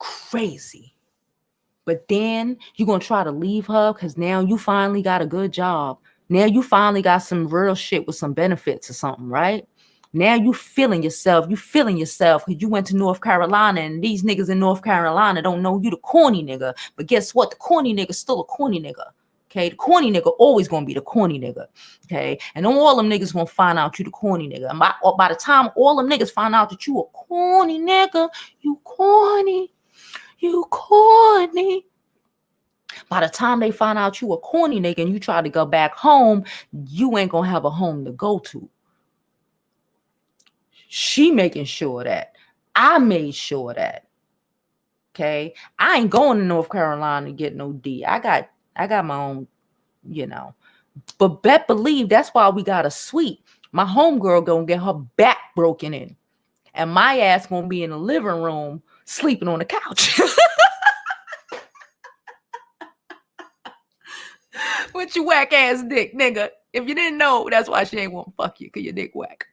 Crazy. But then you're going to try to leave her because now you finally got a good job. Now you finally got some real shit with some benefits or something, right? Now you feeling yourself. You feeling yourself because you went to North Carolina, and these niggas in North Carolina don't know you the corny nigga. But guess what? The corny nigga's still a corny nigga. Okay, the corny nigga always gonna be the corny nigga. Okay, and all them niggas gonna find out you the corny nigga. And by the time all them niggas find out that you a corny nigga, you corny. By the time they find out you a corny nigga and you try to go back home, you ain't gonna have a home to go to. She making sure that. I made sure that. Okay. I ain't going to North Carolina to get no D. I got my own, you know. But bet believe that's why we got a suite. My homegirl gonna get her back broken in. And my ass gonna be in the living room sleeping on the couch. With your whack ass dick, nigga. If you didn't know, that's why she ain't want to fuck you, because your dick whack.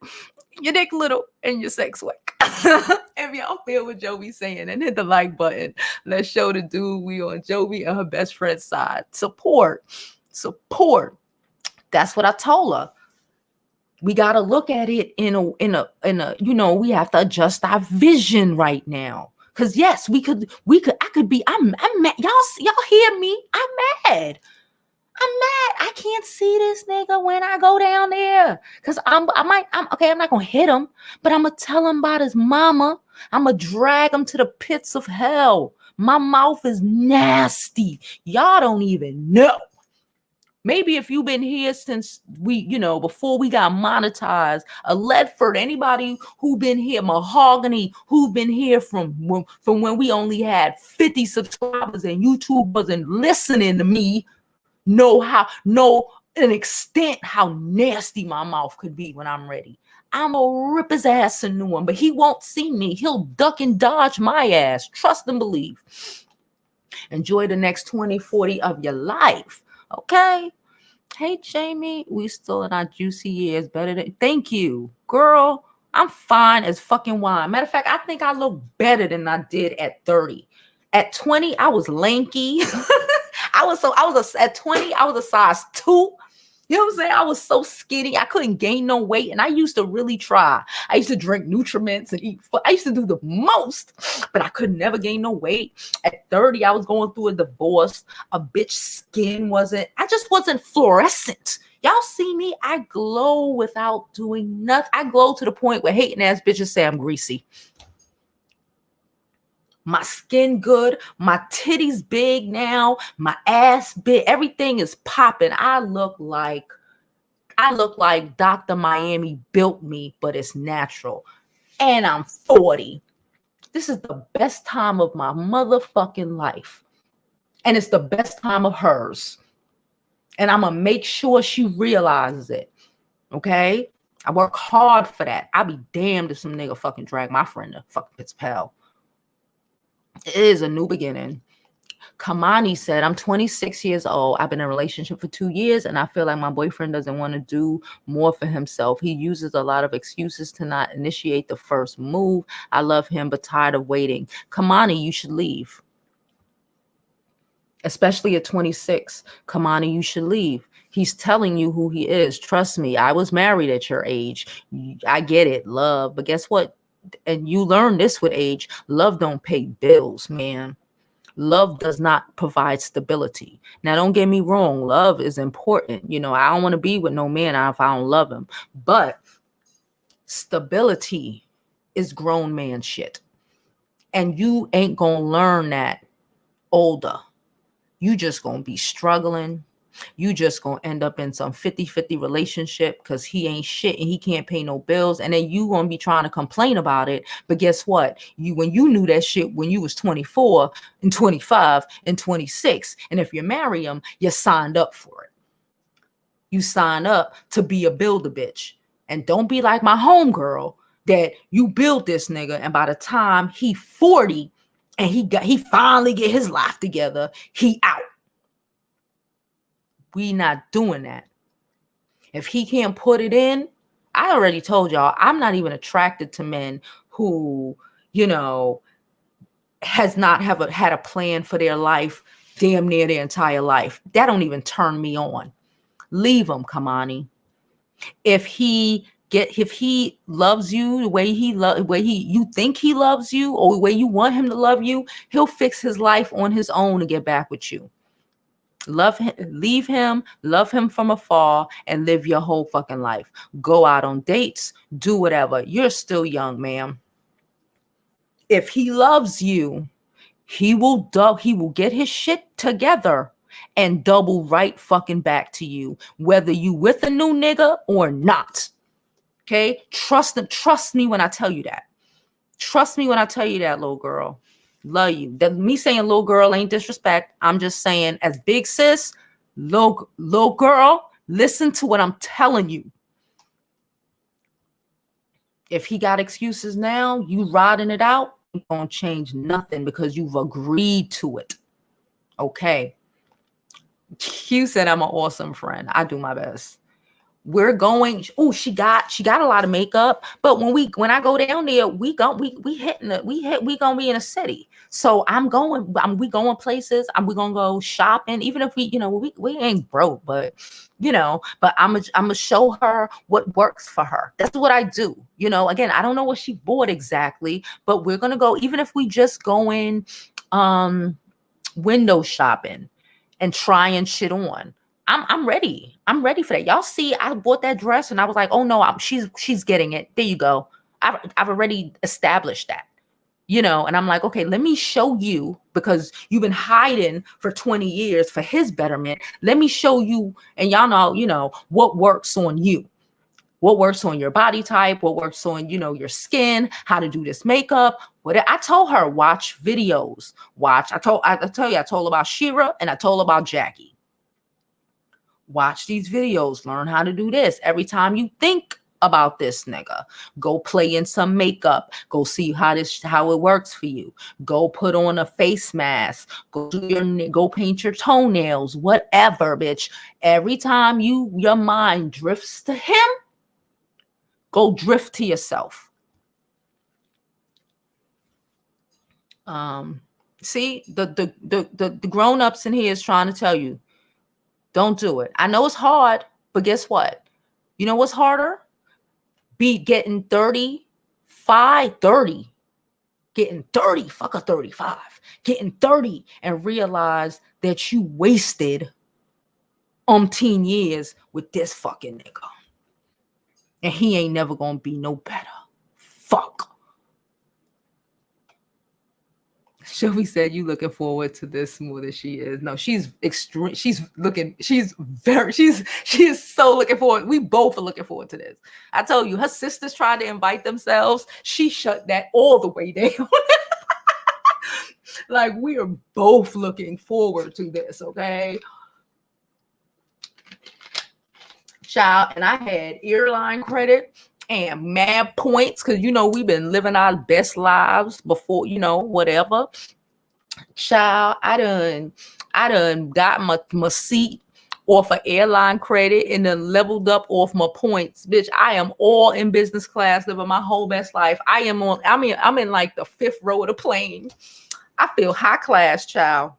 Your dick little and your sex whack. If y'all feel what Jovi saying, and hit the like button. Let's show the dude we on Jovi and her best friend's side. Support. That's what I told her. We got to look at it in a, you know, we have to adjust our vision right now. Cause yes, I could be, I'm mad. Y'all hear me? I'm mad. I can't see this nigga when I go down there. Cause I'm not gonna hit him, but I'm gonna tell him about his mama. I'm gonna drag him to the pits of hell. My mouth is nasty. Y'all don't even know. Maybe if you've been here since before we got monetized, a Ledford, anybody who been here, Mahogany, who've been here from when we only had 50 subscribers and YouTube wasn't listening to me, know an extent how nasty my mouth could be when I'm ready. I'm gonna rip his ass a new one, but he won't see me. He'll duck and dodge my ass. Trust and believe. Enjoy the next 20, 40 of your life. Okay. Hey, Jamie, we still in our juicy years. Better than, thank you, girl. I'm fine as fucking wine. Matter of fact, I think I look better than I did at 30. At 20, I was lanky. At 20, I was a size 2. You know what I'm saying? I was so skinny. I couldn't gain no weight. And I used to really try. I used to drink nutriments and eat. I used to do the most, but I could never gain no weight. At 30, I was going through a divorce. A bitch skin I just wasn't fluorescent. Y'all see me? I glow without doing nothing. I glow to the point where hating ass bitches say I'm greasy. My skin good, my titties big now, my ass big, everything is popping. I look like Dr. Miami built me, but it's natural. And I'm 40. This is the best time of my motherfucking life. And it's the best time of hers. And I'm going to make sure she realizes it. Okay? I work hard for that. I'll be damned if some nigga fucking drag my friend to fucking pits of hell. It is a new beginning. Kamani said, I'm 26 years old. I've been in a relationship for 2 years, and I feel like my boyfriend doesn't want to do more for himself. He uses a lot of excuses to not initiate the first move. I love him, but tired of waiting. Kamani, you should leave. Especially at 26. Kamani, you should leave. He's telling you who he is. Trust me, I was married at your age. I get it, love. But guess what? And you learn this with age. Love don't pay bills, man. Love does not provide stability. Now, don't get me wrong. Love is important. You know, I don't want to be with no man if I don't love him. But stability is grown man shit. And you ain't going to learn that older. You just going to be struggling. You just going to end up in some 50-50 relationship because he ain't shit and he can't pay no bills. And then you going to be trying to complain about it. But guess what? When you knew that shit when you was 24 and 25 and 26. And if you marry him, you signed up for it. You sign up to be a builder bitch. And don't be like my homegirl that you built this nigga. And by the time he 40 and he finally get his life together, he out. We not doing that. If he can't put it in, I already told y'all, I'm not even attracted to men who, you know, has not had a plan for their life damn near their entire life. That don't even turn me on. Leave him, Kamani. If he loves you the way you think he loves you, or the way you want him to love you, he'll fix his life on his own to get back with you. Love him, leave him, love him from afar, and live your whole fucking life. Go out on dates, do whatever. You're still young, ma'am. If he loves you, he will get his shit together and double right fucking back to you, whether you with a new nigga or not. Okay? Trust me when I tell you that. Trust me when I tell you that, little girl. Love you. That me saying little girl ain't disrespect. I'm just saying, as big sis, little girl, listen to what I'm telling you. If he got excuses now, you riding it out, ain't gonna change nothing because you've agreed to it. Okay. Q said I'm an awesome friend. I do my best. We're going. Oh, she got a lot of makeup. But when I go down there, we gonna be in a city. So we going places. We gonna go shopping. Even if we ain't broke, but but I'm gonna show her what works for her. That's what I do. Again, I don't know what she bought exactly, but we're gonna go. Even if we just going window shopping and trying shit on. I'm ready. I'm ready for that. Y'all see, I bought that dress and I was like, oh no, she's getting it. There you go. I've already established that, and I'm like, okay, let me show you, because you've been hiding for 20 years for his betterment. Let me show you, and y'all know, what works on you. What works on your body type, what works on, your skin, how to do this makeup. What I told her, watch videos. I told her about Shira and I told her about Jackie. Watch these videos, learn how to do this. Every time you think about this nigga, go play in some makeup, go see how it works for you. Go put on a face mask, go paint your toenails, whatever, bitch. Every time your mind drifts to him, go drift to yourself. See, the grown-ups in here is trying to tell you, don't do it. I know it's hard, but guess what? You know what's harder? Getting 30, getting 30, fuck a 35, getting 30 and realize that you wasted umpteen years with this fucking nigga. And he ain't never gonna be no better. Fuck. Jovi said, you looking forward to this more than she is. No, she's extreme. She is so looking forward. We both are looking forward to this. I told you, her sisters tried to invite themselves. She shut that all the way down. Like, we are both looking forward to this, okay? Child, and I had airline credit and mad points because we've been living our best lives before, whatever. Child, I done got my seat off of airline credit and then leveled up off my points. Bitch, I am all in business class, living my whole best life. I'm in like the 5th row of the plane. I feel high class, child.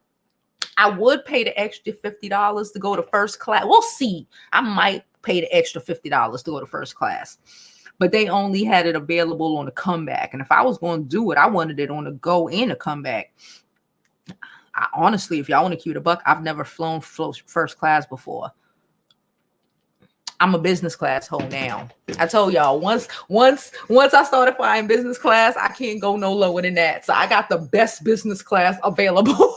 I would pay the extra $50 to go to first class. We'll see. I might pay the extra $50 to go to first class. But they only had it available on the comeback. And if I was going to do it, I wanted it on the go and a comeback. Honestly, if y'all want to keep it a buck, I've never flown first class before. I'm a business class hoe now. I told y'all, once I started flying business class, I can't go no lower than that. So I got the best business class available.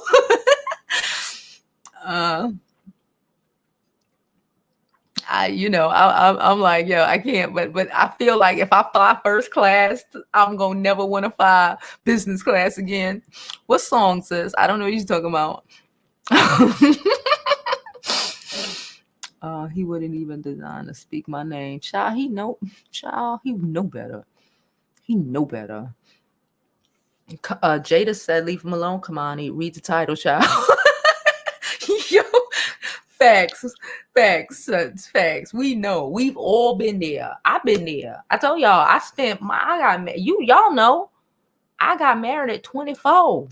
I'm like, yo, I can't, but I feel like if I fly first class, I'm gonna never want to fly business class again. What song, sis? I don't know what you're talking about. He wouldn't even design to speak my name. Child, he know better. He know better. Jada said, leave him alone. Come on, read the title, child. Yo. Facts. We know. We've all been there. I've been there. I told y'all, y'all know, I got married at 24.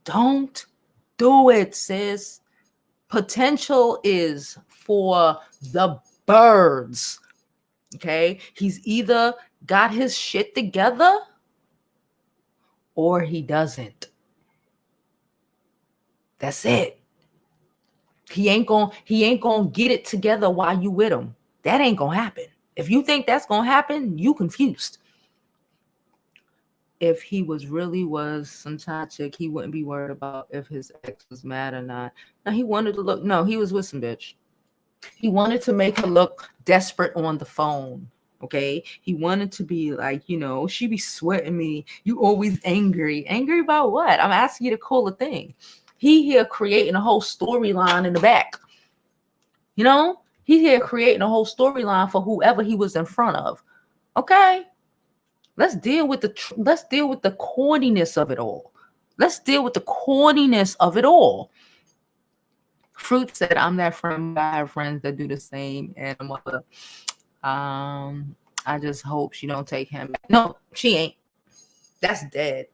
Don't do it, sis. Potential is for the birds. Okay? He's either got his shit together or he doesn't. That's it. He ain't gonna get it together while you with him. That ain't gonna happen. If you think that's gonna happen, you confused. If he was some side chick, he wouldn't be worried about if his ex was mad or not. Now he wanted to look. No, he was with some bitch. He wanted to make her look desperate on the phone. Okay. He wanted to be like, you know, she be sweating me. You always angry. Angry about what? I'm asking you to call a thing. He here creating a whole storyline in the back. You know, he here creating a whole storyline for whoever he was in front of. Okay. Let's deal with the corniness of it all. Let's deal with the corniness of it all. Fruit said, I'm that friend, but I have friends that do the same. And a mother, I just hope she don't take him back. No, she ain't. That's dead.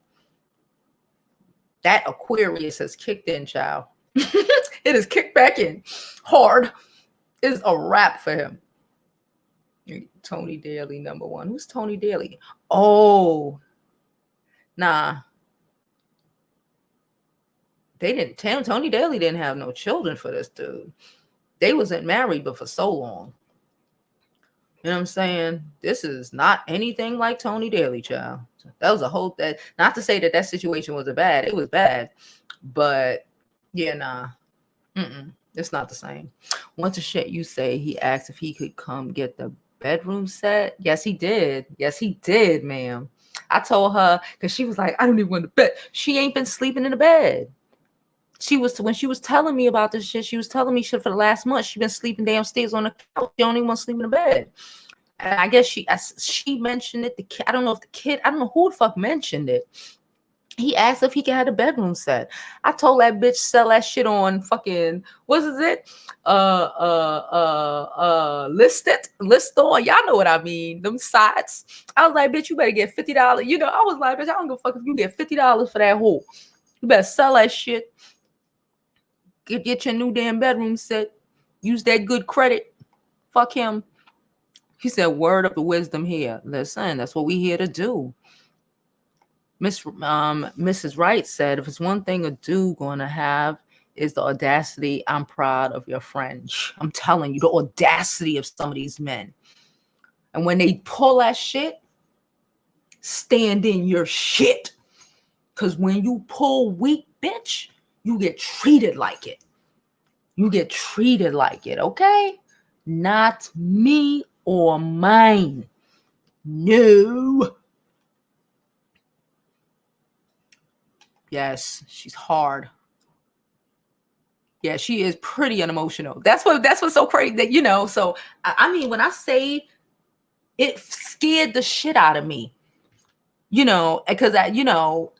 That Aquarius has kicked in, child. It is kicked back in hard. It's a wrap for him. Tony Daly, number one. Who's Tony Daly? Oh, nah. They didn't. Tony Daly didn't have no children for this dude. They wasn't married but for so long. You know what I'm saying? This is not anything like Tony Daly, child. That was a whole that. Not to say that that situation was bad. It was bad, but yeah, nah. It's not the same. Once a shit, you say he asked if he could come get the bedroom set. Yes, he did. Yes, he did, ma'am. I told her because she was like, I don't even want to bed. She ain't been sleeping in the bed. When she was telling me about this shit, she was telling me shit for the last month. She been sleeping downstairs on the couch. She don't even want to sleep in the bed. And I guess she mentioned it. The kid, I don't know who the fuck mentioned it. He asked if he could have a bedroom set. I told that bitch sell that shit on fucking what is it? List store. Y'all know what I mean. Them sites. I was like, bitch, you better get $50. You know, I was like, bitch, I don't give a fuck if you get $50 for that hole. You better sell that shit. Get your new damn bedroom set. Use that good credit. Fuck him. He said, word of the wisdom here. Listen, that's what we here to do. Mrs. Wright said, if it's one thing a dude gonna have is the audacity, I'm proud of your friend. I'm telling you, the audacity of some of these men. And when they pull that shit, stand in your shit. Because when you pull weak, bitch, you get treated like it. You get treated like it, okay? Not me or mine. No. Yes, she's hard. Yeah, she is pretty unemotional. That's what's so crazy that, you know, so I mean, when I say it scared the shit out of me, you know, because y'all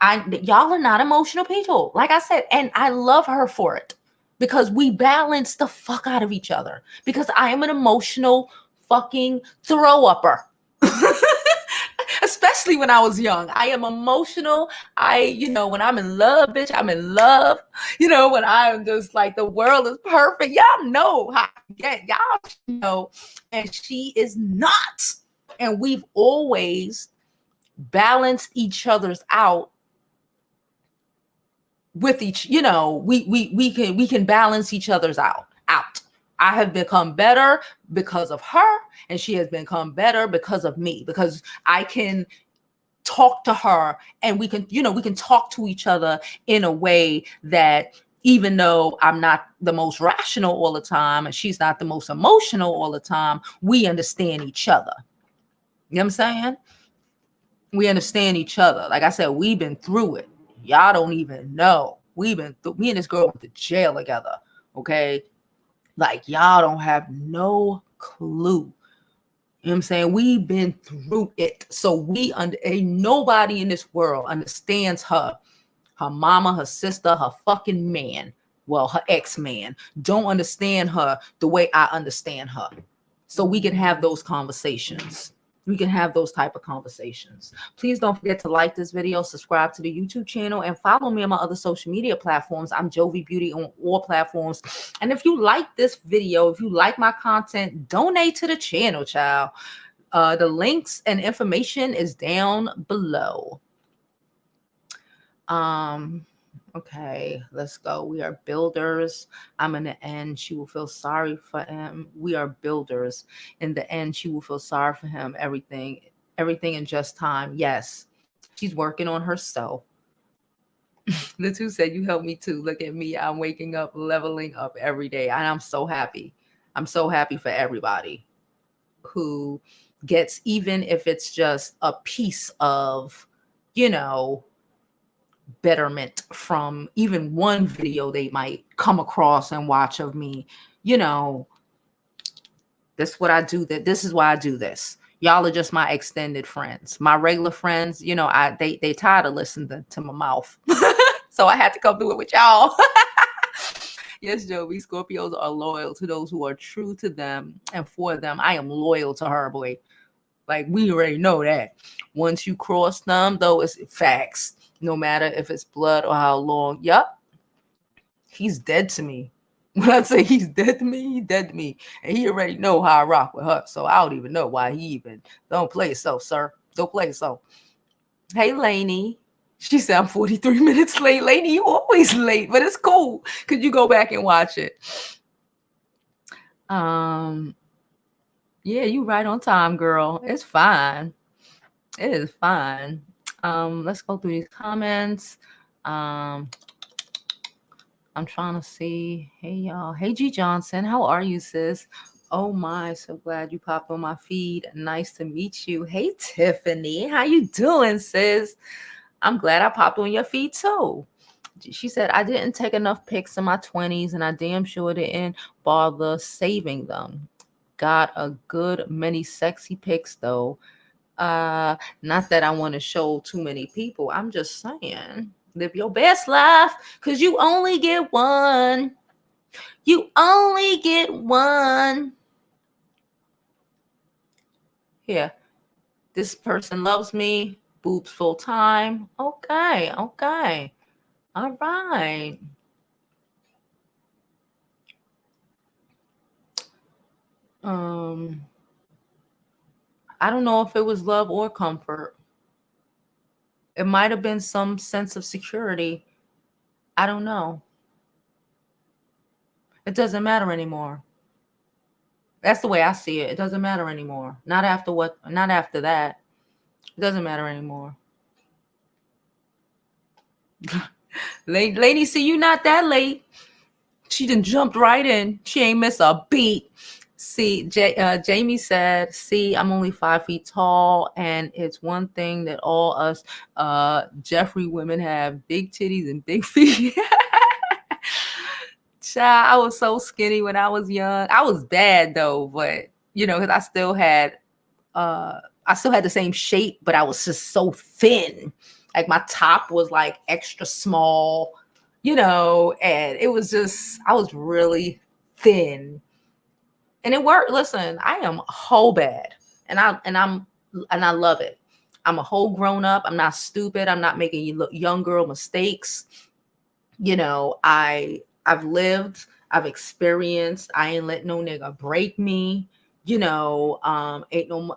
are not emotional people. Like I said, and I love her for it because we balance the fuck out of each other because I am an emotional fucking throw-upper. Especially when I was young. I am emotional. When I'm in love, bitch, I'm in love. You know, when I'm just like, the world is perfect. Y'all know how I get. Y'all know. And she is not. And we've always balanced each other's out with each, you know, we can balance each other's out. I have become better because of her, and she has become better because of me, because I can talk to her and we can talk to each other in a way that even though I'm not the most rational all the time and she's not the most emotional all the time, we understand each other. You know what I'm saying? We understand each other. Like I said, we've been through it. Y'all don't even know. Me and this girl went to jail together. Okay. Like, y'all don't have no clue. You know what I'm saying? We've been through it. So ain't nobody in this world understands her mama, her sister, her fucking man. Well, her ex-man don't understand her the way I understand her. So we can have those conversations. We can have those type of conversations. Please don't forget to like this video, subscribe to the YouTube channel, and follow me on my other social media platforms. I'm Jovi Beauty on all platforms. And if you like this video, if you like my content, donate to the channel, child. The links and information is down below. Okay, let's go. We are builders. I'm in the end. She will feel sorry for him. We are builders. In the end, she will feel sorry for him. Everything in just time. Yes, she's working on herself. The two said, you help me too. Look at me. I'm waking up, leveling up every day. And I'm so happy. I'm so happy for everybody who gets, even if it's just a piece of, betterment from even one video they might come across and watch of me, that's what I do. This is why I do this. Y'all are just my extended friends. My regular friends, they tired of listening to my mouth. So I had to come do it with y'all. Yes, Jovi, Scorpios are loyal to those who are true to them and for them. I am loyal to her, boy. Like, we already know that. Once you cross them, though, it's facts. No matter if it's blood or how long. Yup. He's dead to me. When I say he's dead to me, he's dead to me. And he already know how I rock with her. So I don't even know why he even don't play so, sir. Don't play so. Hey, Lainey. She said I'm 43 minutes late. Lainey, you always late, but it's cool. Could you go back and watch it? Yeah, you right on time, girl. It's fine. It is fine. Let's go through these comments. I'm trying to see. Hey, y'all. Hey, G Johnson. How are you, sis? Oh, my. So glad you popped on my feed. Nice to meet you. Hey, Tiffany. How you doing, sis? I'm glad I popped on your feed, too. She said, I didn't take enough pics in my 20s, and I damn sure didn't bother saving them. Got a good many sexy pics, though. Not that I want to show too many people. I'm just saying, live your best life, because you only get one. You only get one. Here, this person loves me. Boobs full time. Okay. All right. I don't know if it was love or comfort. It might have been some sense of security. I don't know. It doesn't matter anymore. That's the way I see it. It doesn't matter anymore. Not after that. It doesn't matter anymore. Lady, see, you not that late. She done jumped right in. She ain't miss a beat. See, Jamie said, see, I'm only 5 feet tall, and it's one thing that all us Jeffrey women have: big titties and big feet. Child, I was so skinny when I was young. I was bad though, but because I still had the same shape, but I was just so thin. Like, my top was like extra small, and it was just, I was really thin. And it worked. Listen, I am whole bad. And I love it. I'm a whole grown up. I'm not stupid. I'm not making young girl mistakes. I've lived, I've experienced. I ain't let no nigga break me. Ain't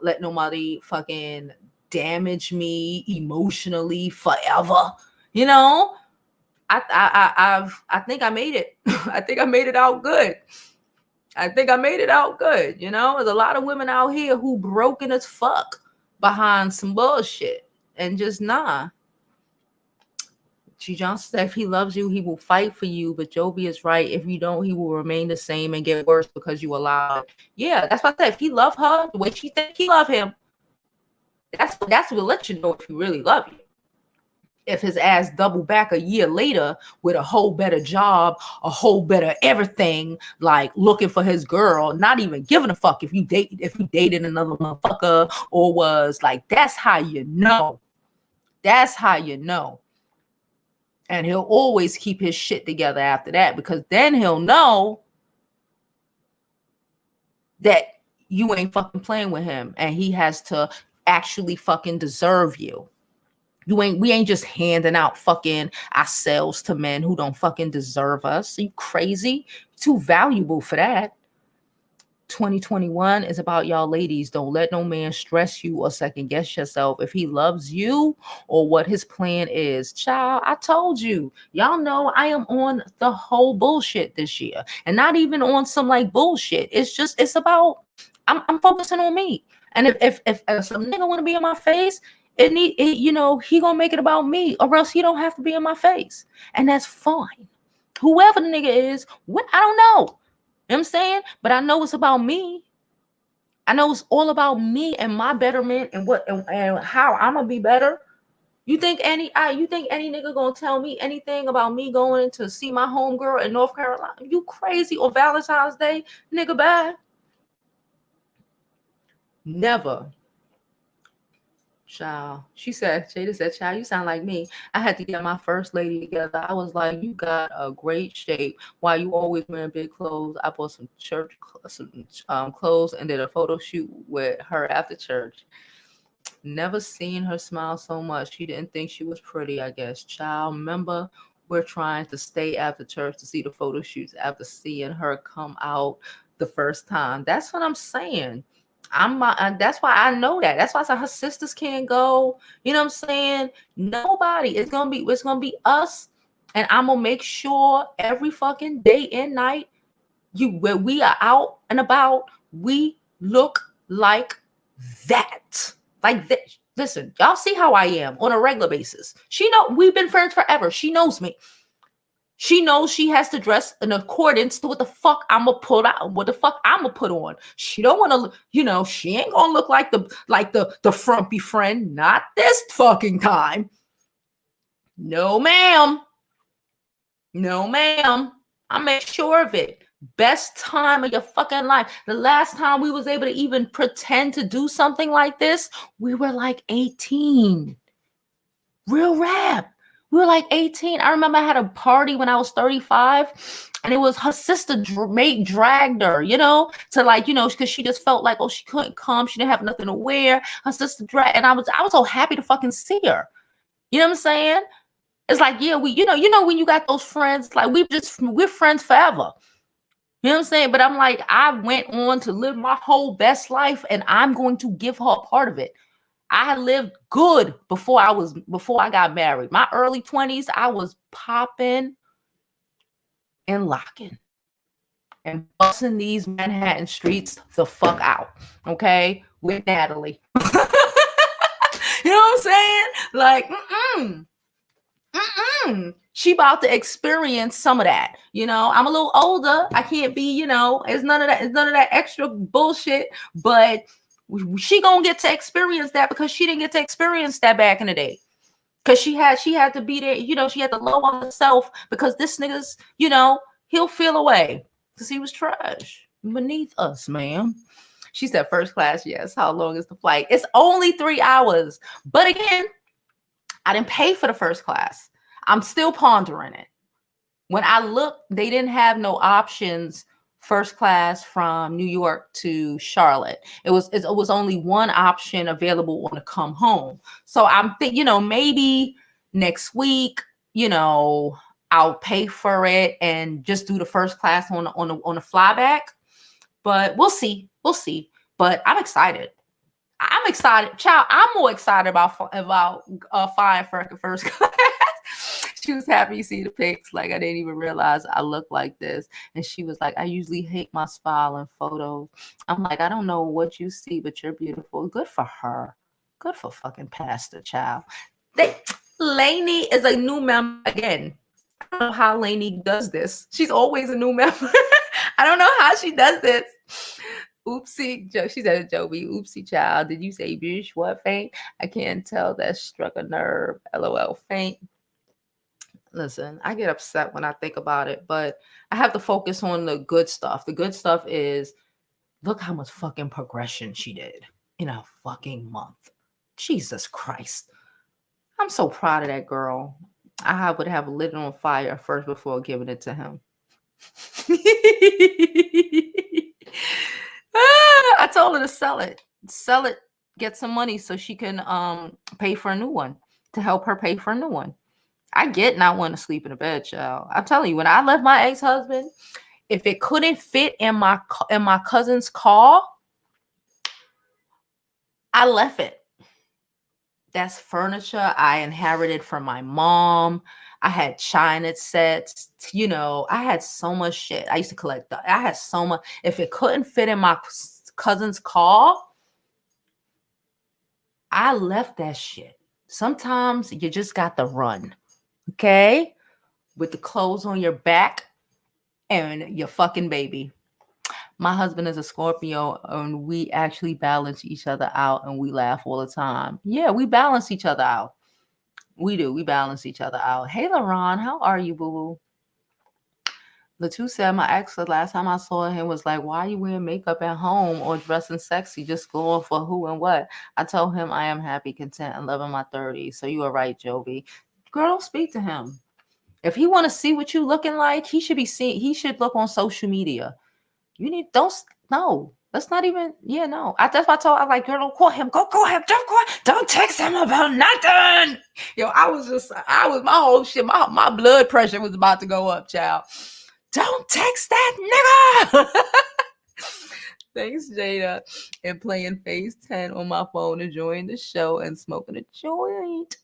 let nobody fucking damage me emotionally forever. I think I made it. I think I made it out good. There's a lot of women out here who broken as fuck behind some bullshit and just nah. G. Johnson said, if he loves you, he will fight for you. But Jovi is right. If you don't, he will remain the same and get worse because you allow it. Yeah, that's what I said. If he love her the way she think he love him, that's what will let you know if he really love you. If his ass double back a year later with a whole better job, a whole better everything, like looking for his girl, not even giving a fuck if you dated another motherfucker, or was like, that's how you know. That's how you know. And he'll always keep his shit together after that, because then he'll know that you ain't fucking playing with him, and he has to actually fucking deserve you. We ain't just handing out fucking ourselves to men who don't fucking deserve us. Are you crazy? Too valuable for that. 2021 is about y'all ladies. Don't let no man stress you or second guess yourself if he loves you or what his plan is. Child, I told you. Y'all know I am on the whole bullshit this year, and not even on some like bullshit. It's about I'm focusing on me. And if some nigga want to be in my face, he gonna make it about me, or else he don't have to be in my face, and that's fine. Whoever the nigga is, I don't know. You know what I'm saying? But I know it's about me. I know it's all about me and my betterment and what and how I'm gonna be better. You think any nigga gonna tell me anything about me going to see my homegirl in North Carolina? You crazy on Valentine's Day, nigga? Bad. Never. Child. Jada said, child, you sound like me. I had to get my first lady together. I was like, you got a great shape. Why you always wearing big clothes? I bought some clothes and did a photo shoot with her after church. Never seen her smile so much. She didn't think she was pretty, I guess. Child, remember, we're trying to stay after church to see the photo shoots after seeing her come out the first time. That's what I'm saying. That's why I know that. That's why I said her sisters can't go. You know what I'm saying? Nobody. It's gonna be us. And I'm gonna make sure every fucking day and night when we are out and about, we look like that. Like this. Listen, y'all see how I am on a regular basis. She know we've been friends forever. She knows me. She knows she has to dress in accordance to what the fuck I'm gonna put out, what the fuck I'm gonna put on. She don't want to, she ain't gonna look like the frumpy friend. Not this fucking time. No, ma'am. No, ma'am. I make sure of it. Best time of your fucking life. The last time we was able to even pretend to do something like this, we were like 18. Real rap. We were like 18. I remember I had a party when I was 35, and it was her sister dragged her, to because she just felt like, oh, she couldn't come. She didn't have nothing to wear. Her sister dragged, and I was so happy to fucking see her. You know what I'm saying? It's like, yeah, we, when you got those friends, like we're friends forever. You know what I'm saying? But I'm like, I went on to live my whole best life, and I'm going to give her a part of it. I lived good before I got married. My early 20s, I was popping and locking and busting these Manhattan streets the fuck out. Okay? With Natalie. You know what I'm saying? Like, she about to experience some of that. I'm a little older. I can't be, it's none of that extra bullshit, but she gonna get to experience that because she didn't get to experience that back in the day. Because she had to be there, she had to lower herself because this nigga's, he'll feel away because he was trash beneath us, man. She said first class, yes. How long is the flight? It's only 3 hours. But again, I didn't pay for the first class. I'm still pondering it. When I looked, they didn't have no options first class from New York to Charlotte. It was only one option available on the come home. So I'm thinking, maybe next week, I'll pay for it and just do the first class on the flyback. But we'll see. But I'm excited. Child. I'm more excited about flying for first class. She was happy to see the pics. Like, I didn't even realize I look like this. And she was like, I usually hate my smile in photos. I'm like, I don't know what you see, but you're beautiful. Good for her. Good for fucking Pastor, child. Lainey is a new member again. I don't know how Lainey does this. She's always a new member. I don't know how she does this. Oopsie, she said, Jovi, oopsie, child. Did you say bitch? What, faint? I can't tell. That struck a nerve. LOL, faint. Listen, I get upset when I think about it, but I have to focus on the good stuff. The good stuff is, look how much fucking progression she did in a fucking month. Jesus Christ. I'm so proud of that girl. I would have lit it on fire first before giving it to him. I told her to sell it, get some money so she can pay for a new one, to help her pay for a new one. I get not wanting to sleep in a bed, child. I'm telling you, when I left my ex-husband, if it couldn't fit in my cousin's car, I left it. That's furniture I inherited from my mom. I had china sets, I had so much shit. I used to collect I had so much. If it couldn't fit in my cousin's car, I left that shit. Sometimes you just got to run. Okay? With the clothes on your back and your fucking baby. My husband is a Scorpio, and we actually balance each other out, and we laugh all the time. Yeah, we balance each other out. We do. We balance each other out. Hey, LaRon, how are you, boo-boo? Latu said, my ex, the last time I saw him was like, why are you wearing makeup at home or dressing sexy, just going for who and what? I told him I am happy, content, and loving my 30s. So you are right, Jovi. Girl, don't speak to him. If he want to see what you looking like, he should be seeing. He should look on social media. You need no. That's not even. Yeah, no. That's why I told. I like, girl, don't call him. Go call him. Don't call. Don't text him about nothing. Yo, I was my whole shit. My blood pressure was about to go up, child. Don't text that nigga. Thanks, Jada. And playing Phase 10 on my phone, enjoying the show and smoking a joint.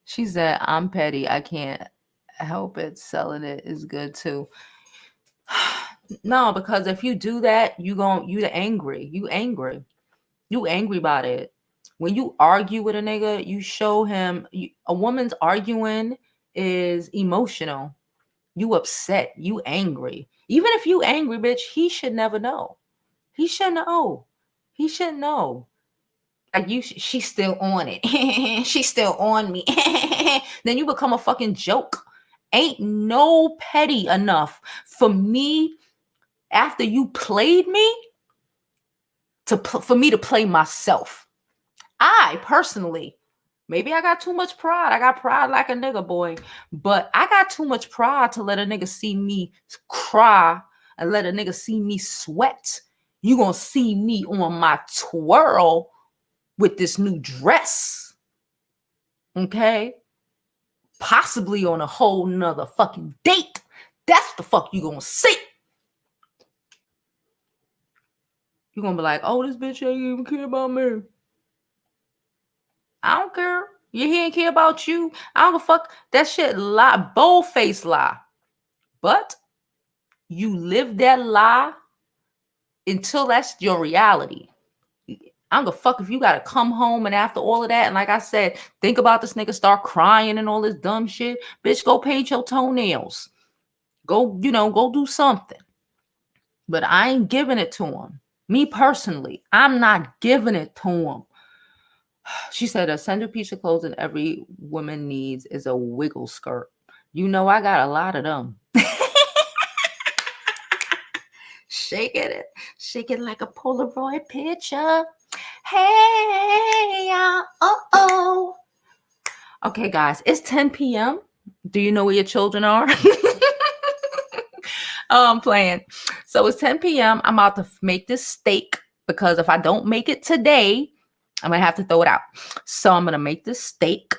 She said, I'm petty. I can't help it. Selling it is good too. No, because if you do that, you angry. You angry about it. When you argue with a nigga, you show him a woman's arguing is emotional. You upset, you angry. Even if you angry, bitch, he should never know. He should know. He should know. Like she's still on it. She's still on me. Then you become a fucking joke. Ain't no petty enough for me after you played me for me to play myself. I personally, maybe I got too much pride. I got pride like a nigga, boy. But I got too much pride to let a nigga see me cry and let a nigga see me sweat. You gonna see me on my twirl with this new dress. Okay? Possibly on a whole nother fucking date. That's the fuck you gonna see. You gonna be like, oh, this bitch ain't even care about me. I don't care. He ain't care about you. I don't give a fuck. That shit lie, bold-faced lie. But you live that lie until that's your reality. I don't give a fuck if you gotta come home and after all of that, and like I said, think about this nigga start crying and all this dumb shit. Bitch, go paint your toenails. Go do something. But I ain't giving it to him. Me personally, I'm not giving it to him. She said a centerpiece of clothing every woman needs is a wiggle skirt. You know, I got a lot of them. Shake it like a Polaroid picture. Hey, oh. Okay, guys, it's 10 p.m. Do you know where your children are? I'm playing. So it's 10 p.m. I'm about to make this steak because if I don't make it today, I'm going to have to throw it out. So I'm going to make this steak.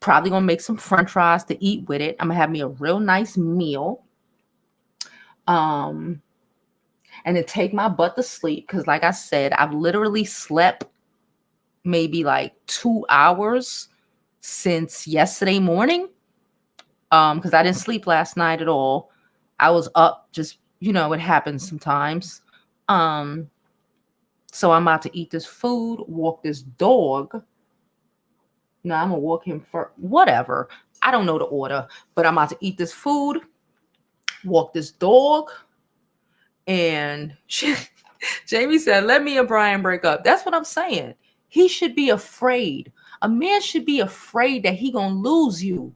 Probably going to make some french fries to eat with it. I'm going to have me a real nice meal. And then take my butt to sleep because like I said, I've literally slept maybe like 2 hours since yesterday morning. Because I didn't sleep last night at all. I was up just, it happens sometimes. So I'm about to eat this food, walk this dog. No, I'm gonna walk him for whatever. I don't know the order, but I'm about to eat this food, walk this dog, and Jamie said, let me and Brian break up. That's what I'm saying. He should be afraid. A man should be afraid that he gonna lose you.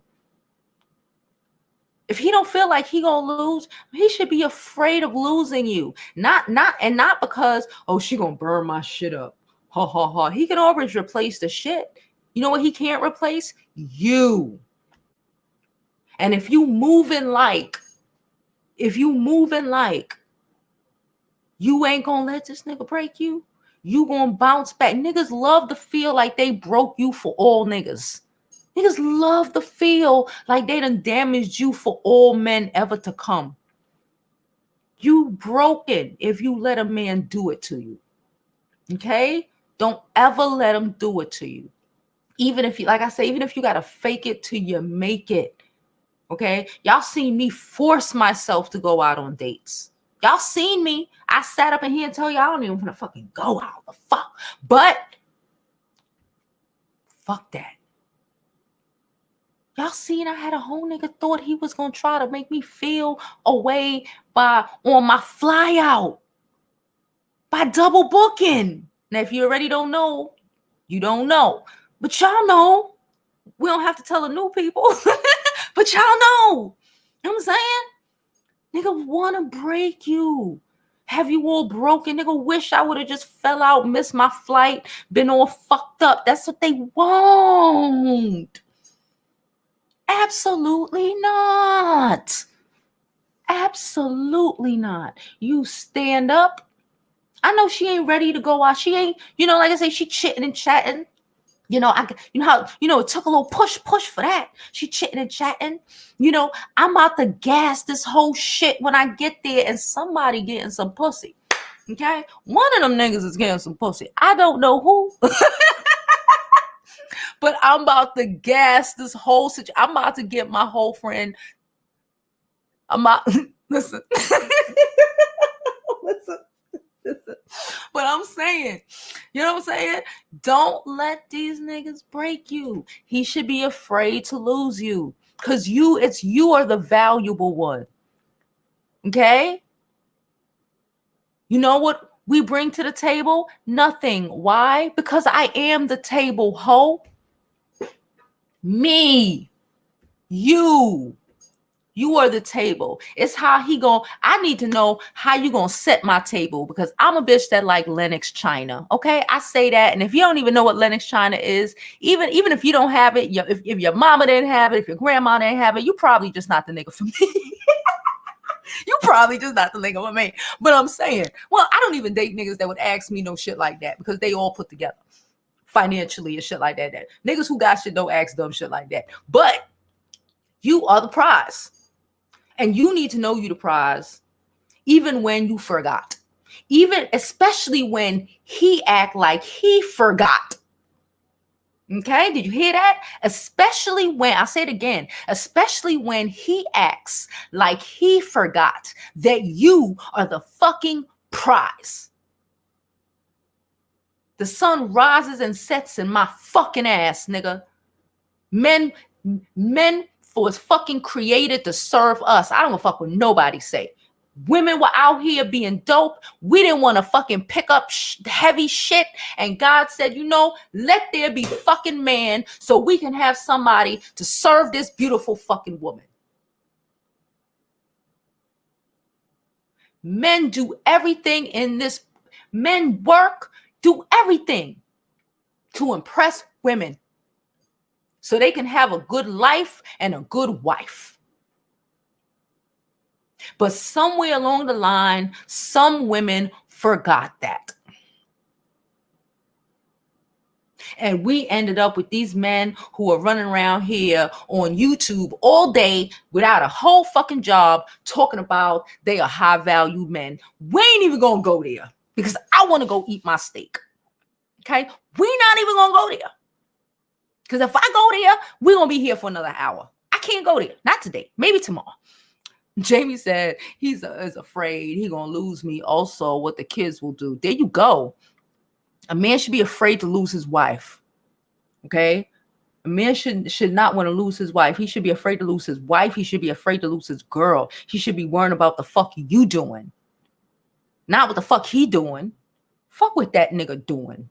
If he don't feel like he gonna lose, he should be afraid of losing you. Not because, oh, she gonna burn my shit up. Ha ha ha. He can always replace the shit. You know what he can't replace? You. And if you moving like you ain't gonna let this nigga break you, you gonna bounce back. Niggas love to feel like they broke you for all niggas. Niggas love to feel like they done damaged you for all men ever to come. You broken if you let a man do it to you. Okay? Don't ever let him do it to you. Even if you, like I say, even if you got to fake it till you make it. Okay? Y'all seen me force myself to go out on dates. Y'all seen me. I sat up in here and tell you I don't even want to fucking go out. The fuck. But fuck that. Y'all seen I had a whole nigga thought he was gonna try to make me feel away by on my fly out by double booking. Now, if you already don't know, you don't know. But y'all know. We don't have to tell the new people. But y'all know. You know what I'm saying? Nigga wanna break you. Have you all broken? Nigga wish I would have just fell out, missed my flight, been all fucked up. That's what they want. Absolutely not. Absolutely not. You stand up. I know she ain't ready to go out. She ain't, like I say, she chitting and chatting. How it took a little push for that. She chitting and chatting. I'm about to gas this whole shit when I get there and somebody getting some pussy. Okay? One of them niggas is getting some pussy. I don't know who. But I'm about to gas this whole situation. I'm about to get my whole friend. Listen. Listen. But I'm saying, you know what I'm saying? Don't let these niggas break you. He should be afraid to lose you. Because you are the valuable one. Okay? You know what we bring to the table? Nothing. Why? Because I am the table, ho. Me. You. You are the table. It's how I need to know how you gonna set my table, because I'm a bitch that like Lennox China. Okay, I say that. And if you don't even know what Lennox China is, even if you don't have it, if your mama didn't have it, if your grandma didn't have it, you probably just not the nigga for me. You probably just not the nigga for me. But I'm saying, well, I don't even date niggas that would ask me no shit like that, because they all put together financially and shit like that. Niggas who got shit don't ask dumb shit like that. But you are the prize. And you need to know you the prize, even when you forgot. Especially when he act like he forgot. Okay, did you hear that? Especially when, I'll say it again, especially when he acts like he forgot that you are the fucking prize. The sun rises and sets in my fucking ass, nigga. Men was fucking created to serve us. I don't give a fuck what nobody say. Women were out here being dope. We didn't want to fucking pick up heavy shit. And God said, let there be fucking man so we can have somebody to serve this beautiful fucking woman. Men do everything in this. Men work, do everything to impress women so they can have a good life and a good wife. But somewhere along the line, some women forgot that. And we ended up with these men who are running around here on YouTube all day without a whole fucking job talking about they are high value men. We ain't even gonna go there because I want to go eat my steak. Okay? We not even gonna go there. Because if I go there, we're gonna be here for another hour. I can't go there. Not today. Maybe tomorrow. Jamie said is afraid he gonna lose me. Also, what the kids will do. There you go. A man should be afraid to lose his wife. Okay? A man should not want to lose his wife. He should be afraid to lose his wife. He should be afraid to lose his girl. He should be worrying about the fuck you doing. Not what the fuck he doing. Fuck what that nigga doing.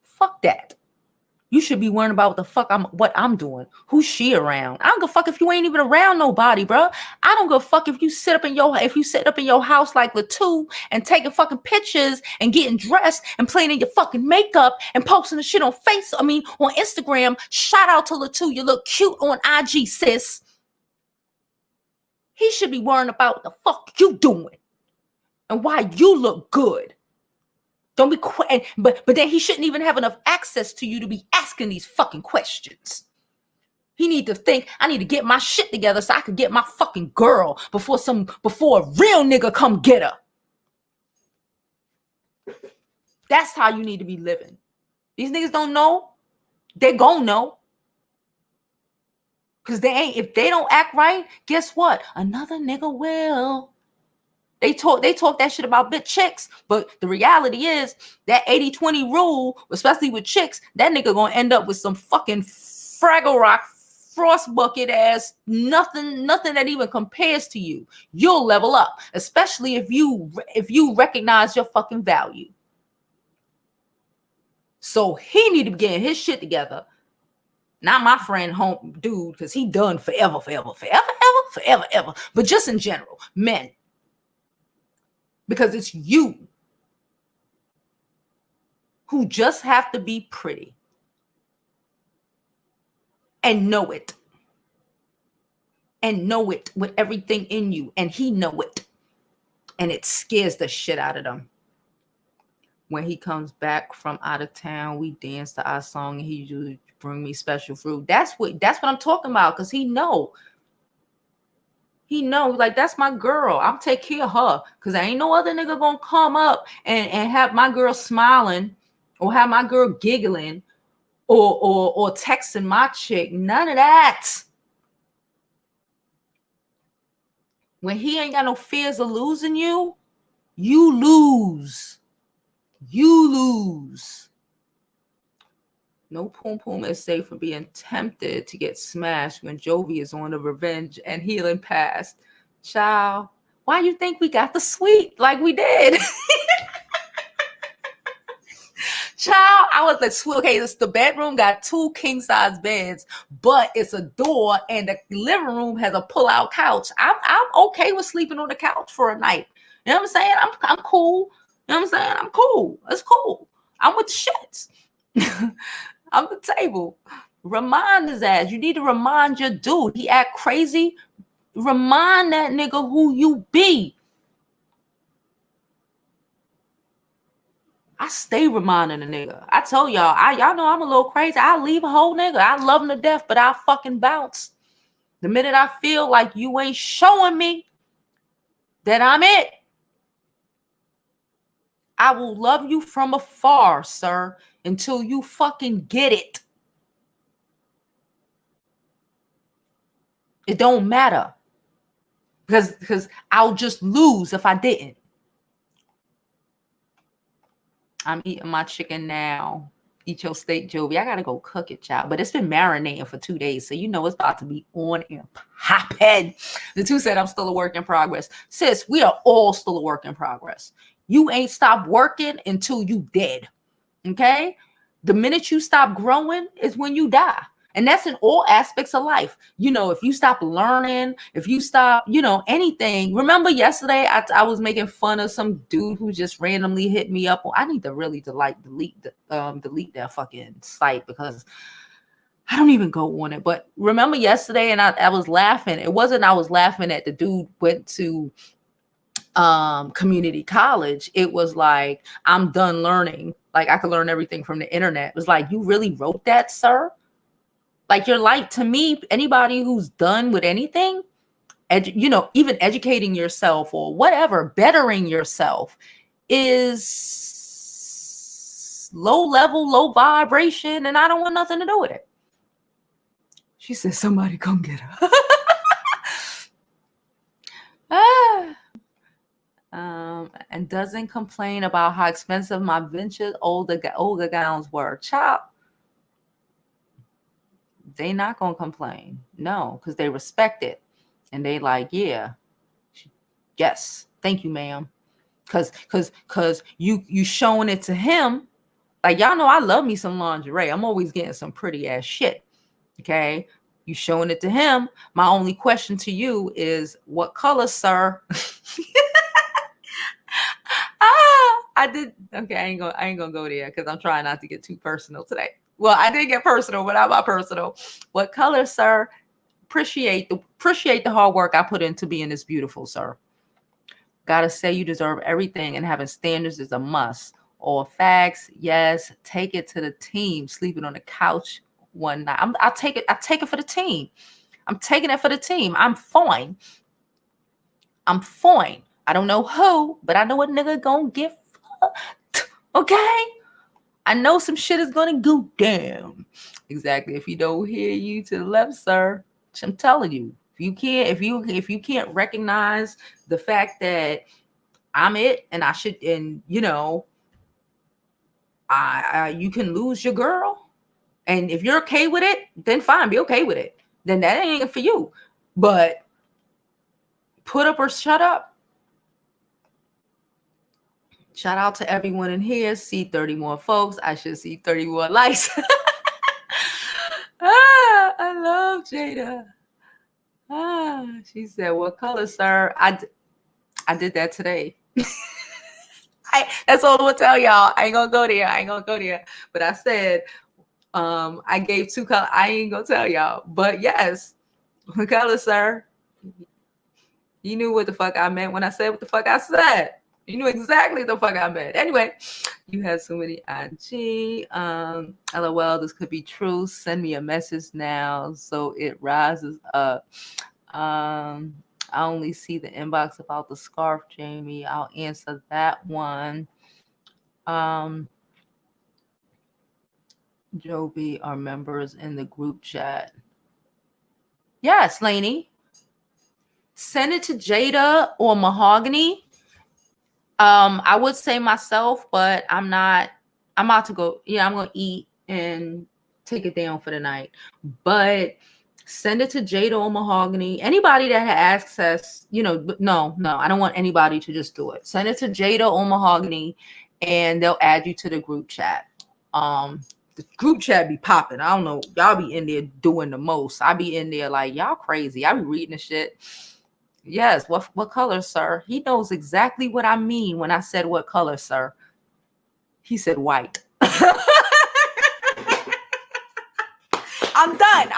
Fuck that. You should be worrying about what I'm doing. Who's she around? I don't give a fuck if you ain't even around nobody, bro. I don't give a fuck if you sit up in your house like Latu and taking fucking pictures and getting dressed and playing in your fucking makeup and posting the shit on Instagram. Shout out to Latu. You look cute on IG, sis. He should be worrying about what the fuck you doing and why you look good. Don't be but then he shouldn't even have enough access to you to be asking these fucking questions. He need to think, I need to get my shit together so I could get my fucking girl before a real nigga come get her. That's how you need to be living. These niggas don't know. They gon' know. Because if they don't act right, guess what? Another nigga will. They talk that shit about bitch chicks, but the reality is that 80-20 rule, especially with chicks, that nigga gonna end up with some fucking Fraggle Rock frost bucket ass, nothing that even compares to you. You'll level up, especially if you recognize your fucking value. So he need to be getting his shit together. Not my friend home dude, because he done forever. But just in general, men. Because it's you who just have to be pretty. And know it. And know it with everything in you. And he know it. And it scares the shit out of them. When he comes back from out of town, we dance to our song and he usually bring me special fruit. That's what I'm talking about, because he know, like, that's my girl. I'm take care of her, because there ain't no other nigga gonna come up and have my girl smiling or have my girl giggling or texting my chick. None of that. When he ain't got no fears of losing you, you lose. You lose. No poom poom is safe from being tempted to get smashed when Jovi is on the revenge and healing past. Child, why you think we got the suite like we did? Child, I was like, okay, the bedroom got 2 king size beds, but it's a door and the living room has a pull-out couch. I'm okay with sleeping on the couch for a night. You know what I'm saying? I'm cool. You know what I'm saying? I'm cool. It's cool. I'm with the shits. I'm the table. Remind his ass. You need to remind your dude. He act crazy. Remind that nigga who you be. I stay reminding the nigga. I told y'all, y'all know I'm a little crazy. I leave a whole nigga. I love him to death, but I fucking bounce. The minute I feel like you ain't showing me that I'm it, I will love you from afar, sir, until you fucking get it. It don't matter. Because I'll just lose if I didn't. I'm eating my chicken now. Eat your steak, Jovi. I gotta go cook it, child. But it's been marinating for 2 days, so you know it's about to be on and popping. The two said I'm still a work in progress. Sis, we are all still a work in progress. You ain't stopped working until you dead. Okay? The minute you stop growing is when you die. And that's in all aspects of life. You know, if you stop learning, if you stop, anything. Remember yesterday, I was making fun of some dude who just randomly hit me up. Well, I need to really delete that fucking site, because I don't even go on it. But remember yesterday, and I was laughing. It wasn't I was laughing at the dude went to community college. It was like, I'm done learning. Like, I could learn everything from the internet. It was like, you really wrote that, sir? Like, you're like, to me, anybody who's done with anything, even educating yourself or whatever, bettering yourself is low level, low vibration, and I don't want nothing to do with it. She said, somebody come get her. And doesn't complain about how expensive my vintage older gowns were. Child, they not gonna complain. No, because they respect it. And they like, yeah, yes, thank you, ma'am. Cause you showing it to him. Like, y'all know I love me some lingerie. I'm always getting some pretty ass shit. Okay. You showing it to him. My only question to you is, what color, sir? I did. Okay, I ain't gonna go there, because I'm trying not to get too personal today. Well, I did get personal, but not my personal. What color, sir? Appreciate the hard work I put into being this beautiful, sir. Gotta say, you deserve everything, and having standards is a must. All facts, yes. Take it to the team. Sleeping on the couch one night. I take it for the team. I'm taking it for the team. I'm fine. I don't know who, but I know a nigga gonna get fucked. Okay? I know some shit is gonna go down. Exactly. If you don't hear you to the left, sir, I'm telling you, if you can't recognize the fact that I'm it, and I should, and you can lose your girl. And if you're okay with it, then fine, be okay with it. then that ain't for you. But put up or shut up. Shout out to everyone in here. See 30 more folks. I should see 30 more likes. I love Jada. She said, what color, sir? I did that today. That's all I'm gonna tell y'all. I ain't gonna go there. But I said, I gave 2 colors. I ain't gonna tell y'all. But yes, what color, sir? You knew what the fuck I meant when I said what the fuck I said. You knew exactly the fuck I meant. Anyway, you have so many IG. LOL, this could be true. Send me a message now so it rises up. I only see the inbox about the scarf, Jamie. I'll answer that one. Jovi are members in the group chat. Yes, Lainey. Send it to Jada or Mahogany. I would say myself, but I'm not. I'm about to go. Yeah, I'm gonna eat and take it down for the night. But send it to Jada or Mahogany. Anybody that has access, no, I don't want anybody to just do it. Send it to Jada or Mahogany, and they'll add you to the group chat. The group chat be popping. I don't know. Y'all be in there doing the most. I be in there like, y'all crazy. I be reading the shit. Yes. What color, sir? He knows exactly what I mean when I said what color, sir. He said white. I'm done.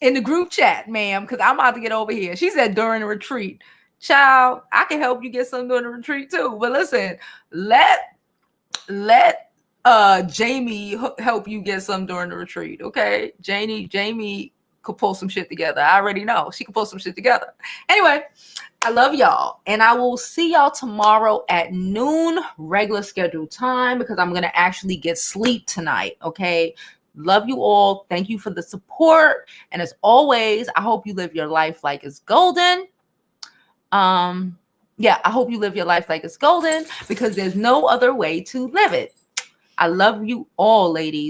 In the group chat, ma'am, because I'm about to get over here. She said during the retreat. Child, I can help you get some during the retreat too. But listen, let Jamie help you get some during the retreat. Okay. Jamie could pull some shit together. I already know she could pull some shit together. Anyway, I love y'all, and I will see y'all tomorrow at noon regular scheduled time, because I'm gonna actually get sleep tonight. Okay. Love you all. Thank you for the support, and as always, I hope you live your life like it's golden. Yeah, I hope you live your life like it's golden, because there's no other way to live it. I love you all, ladies.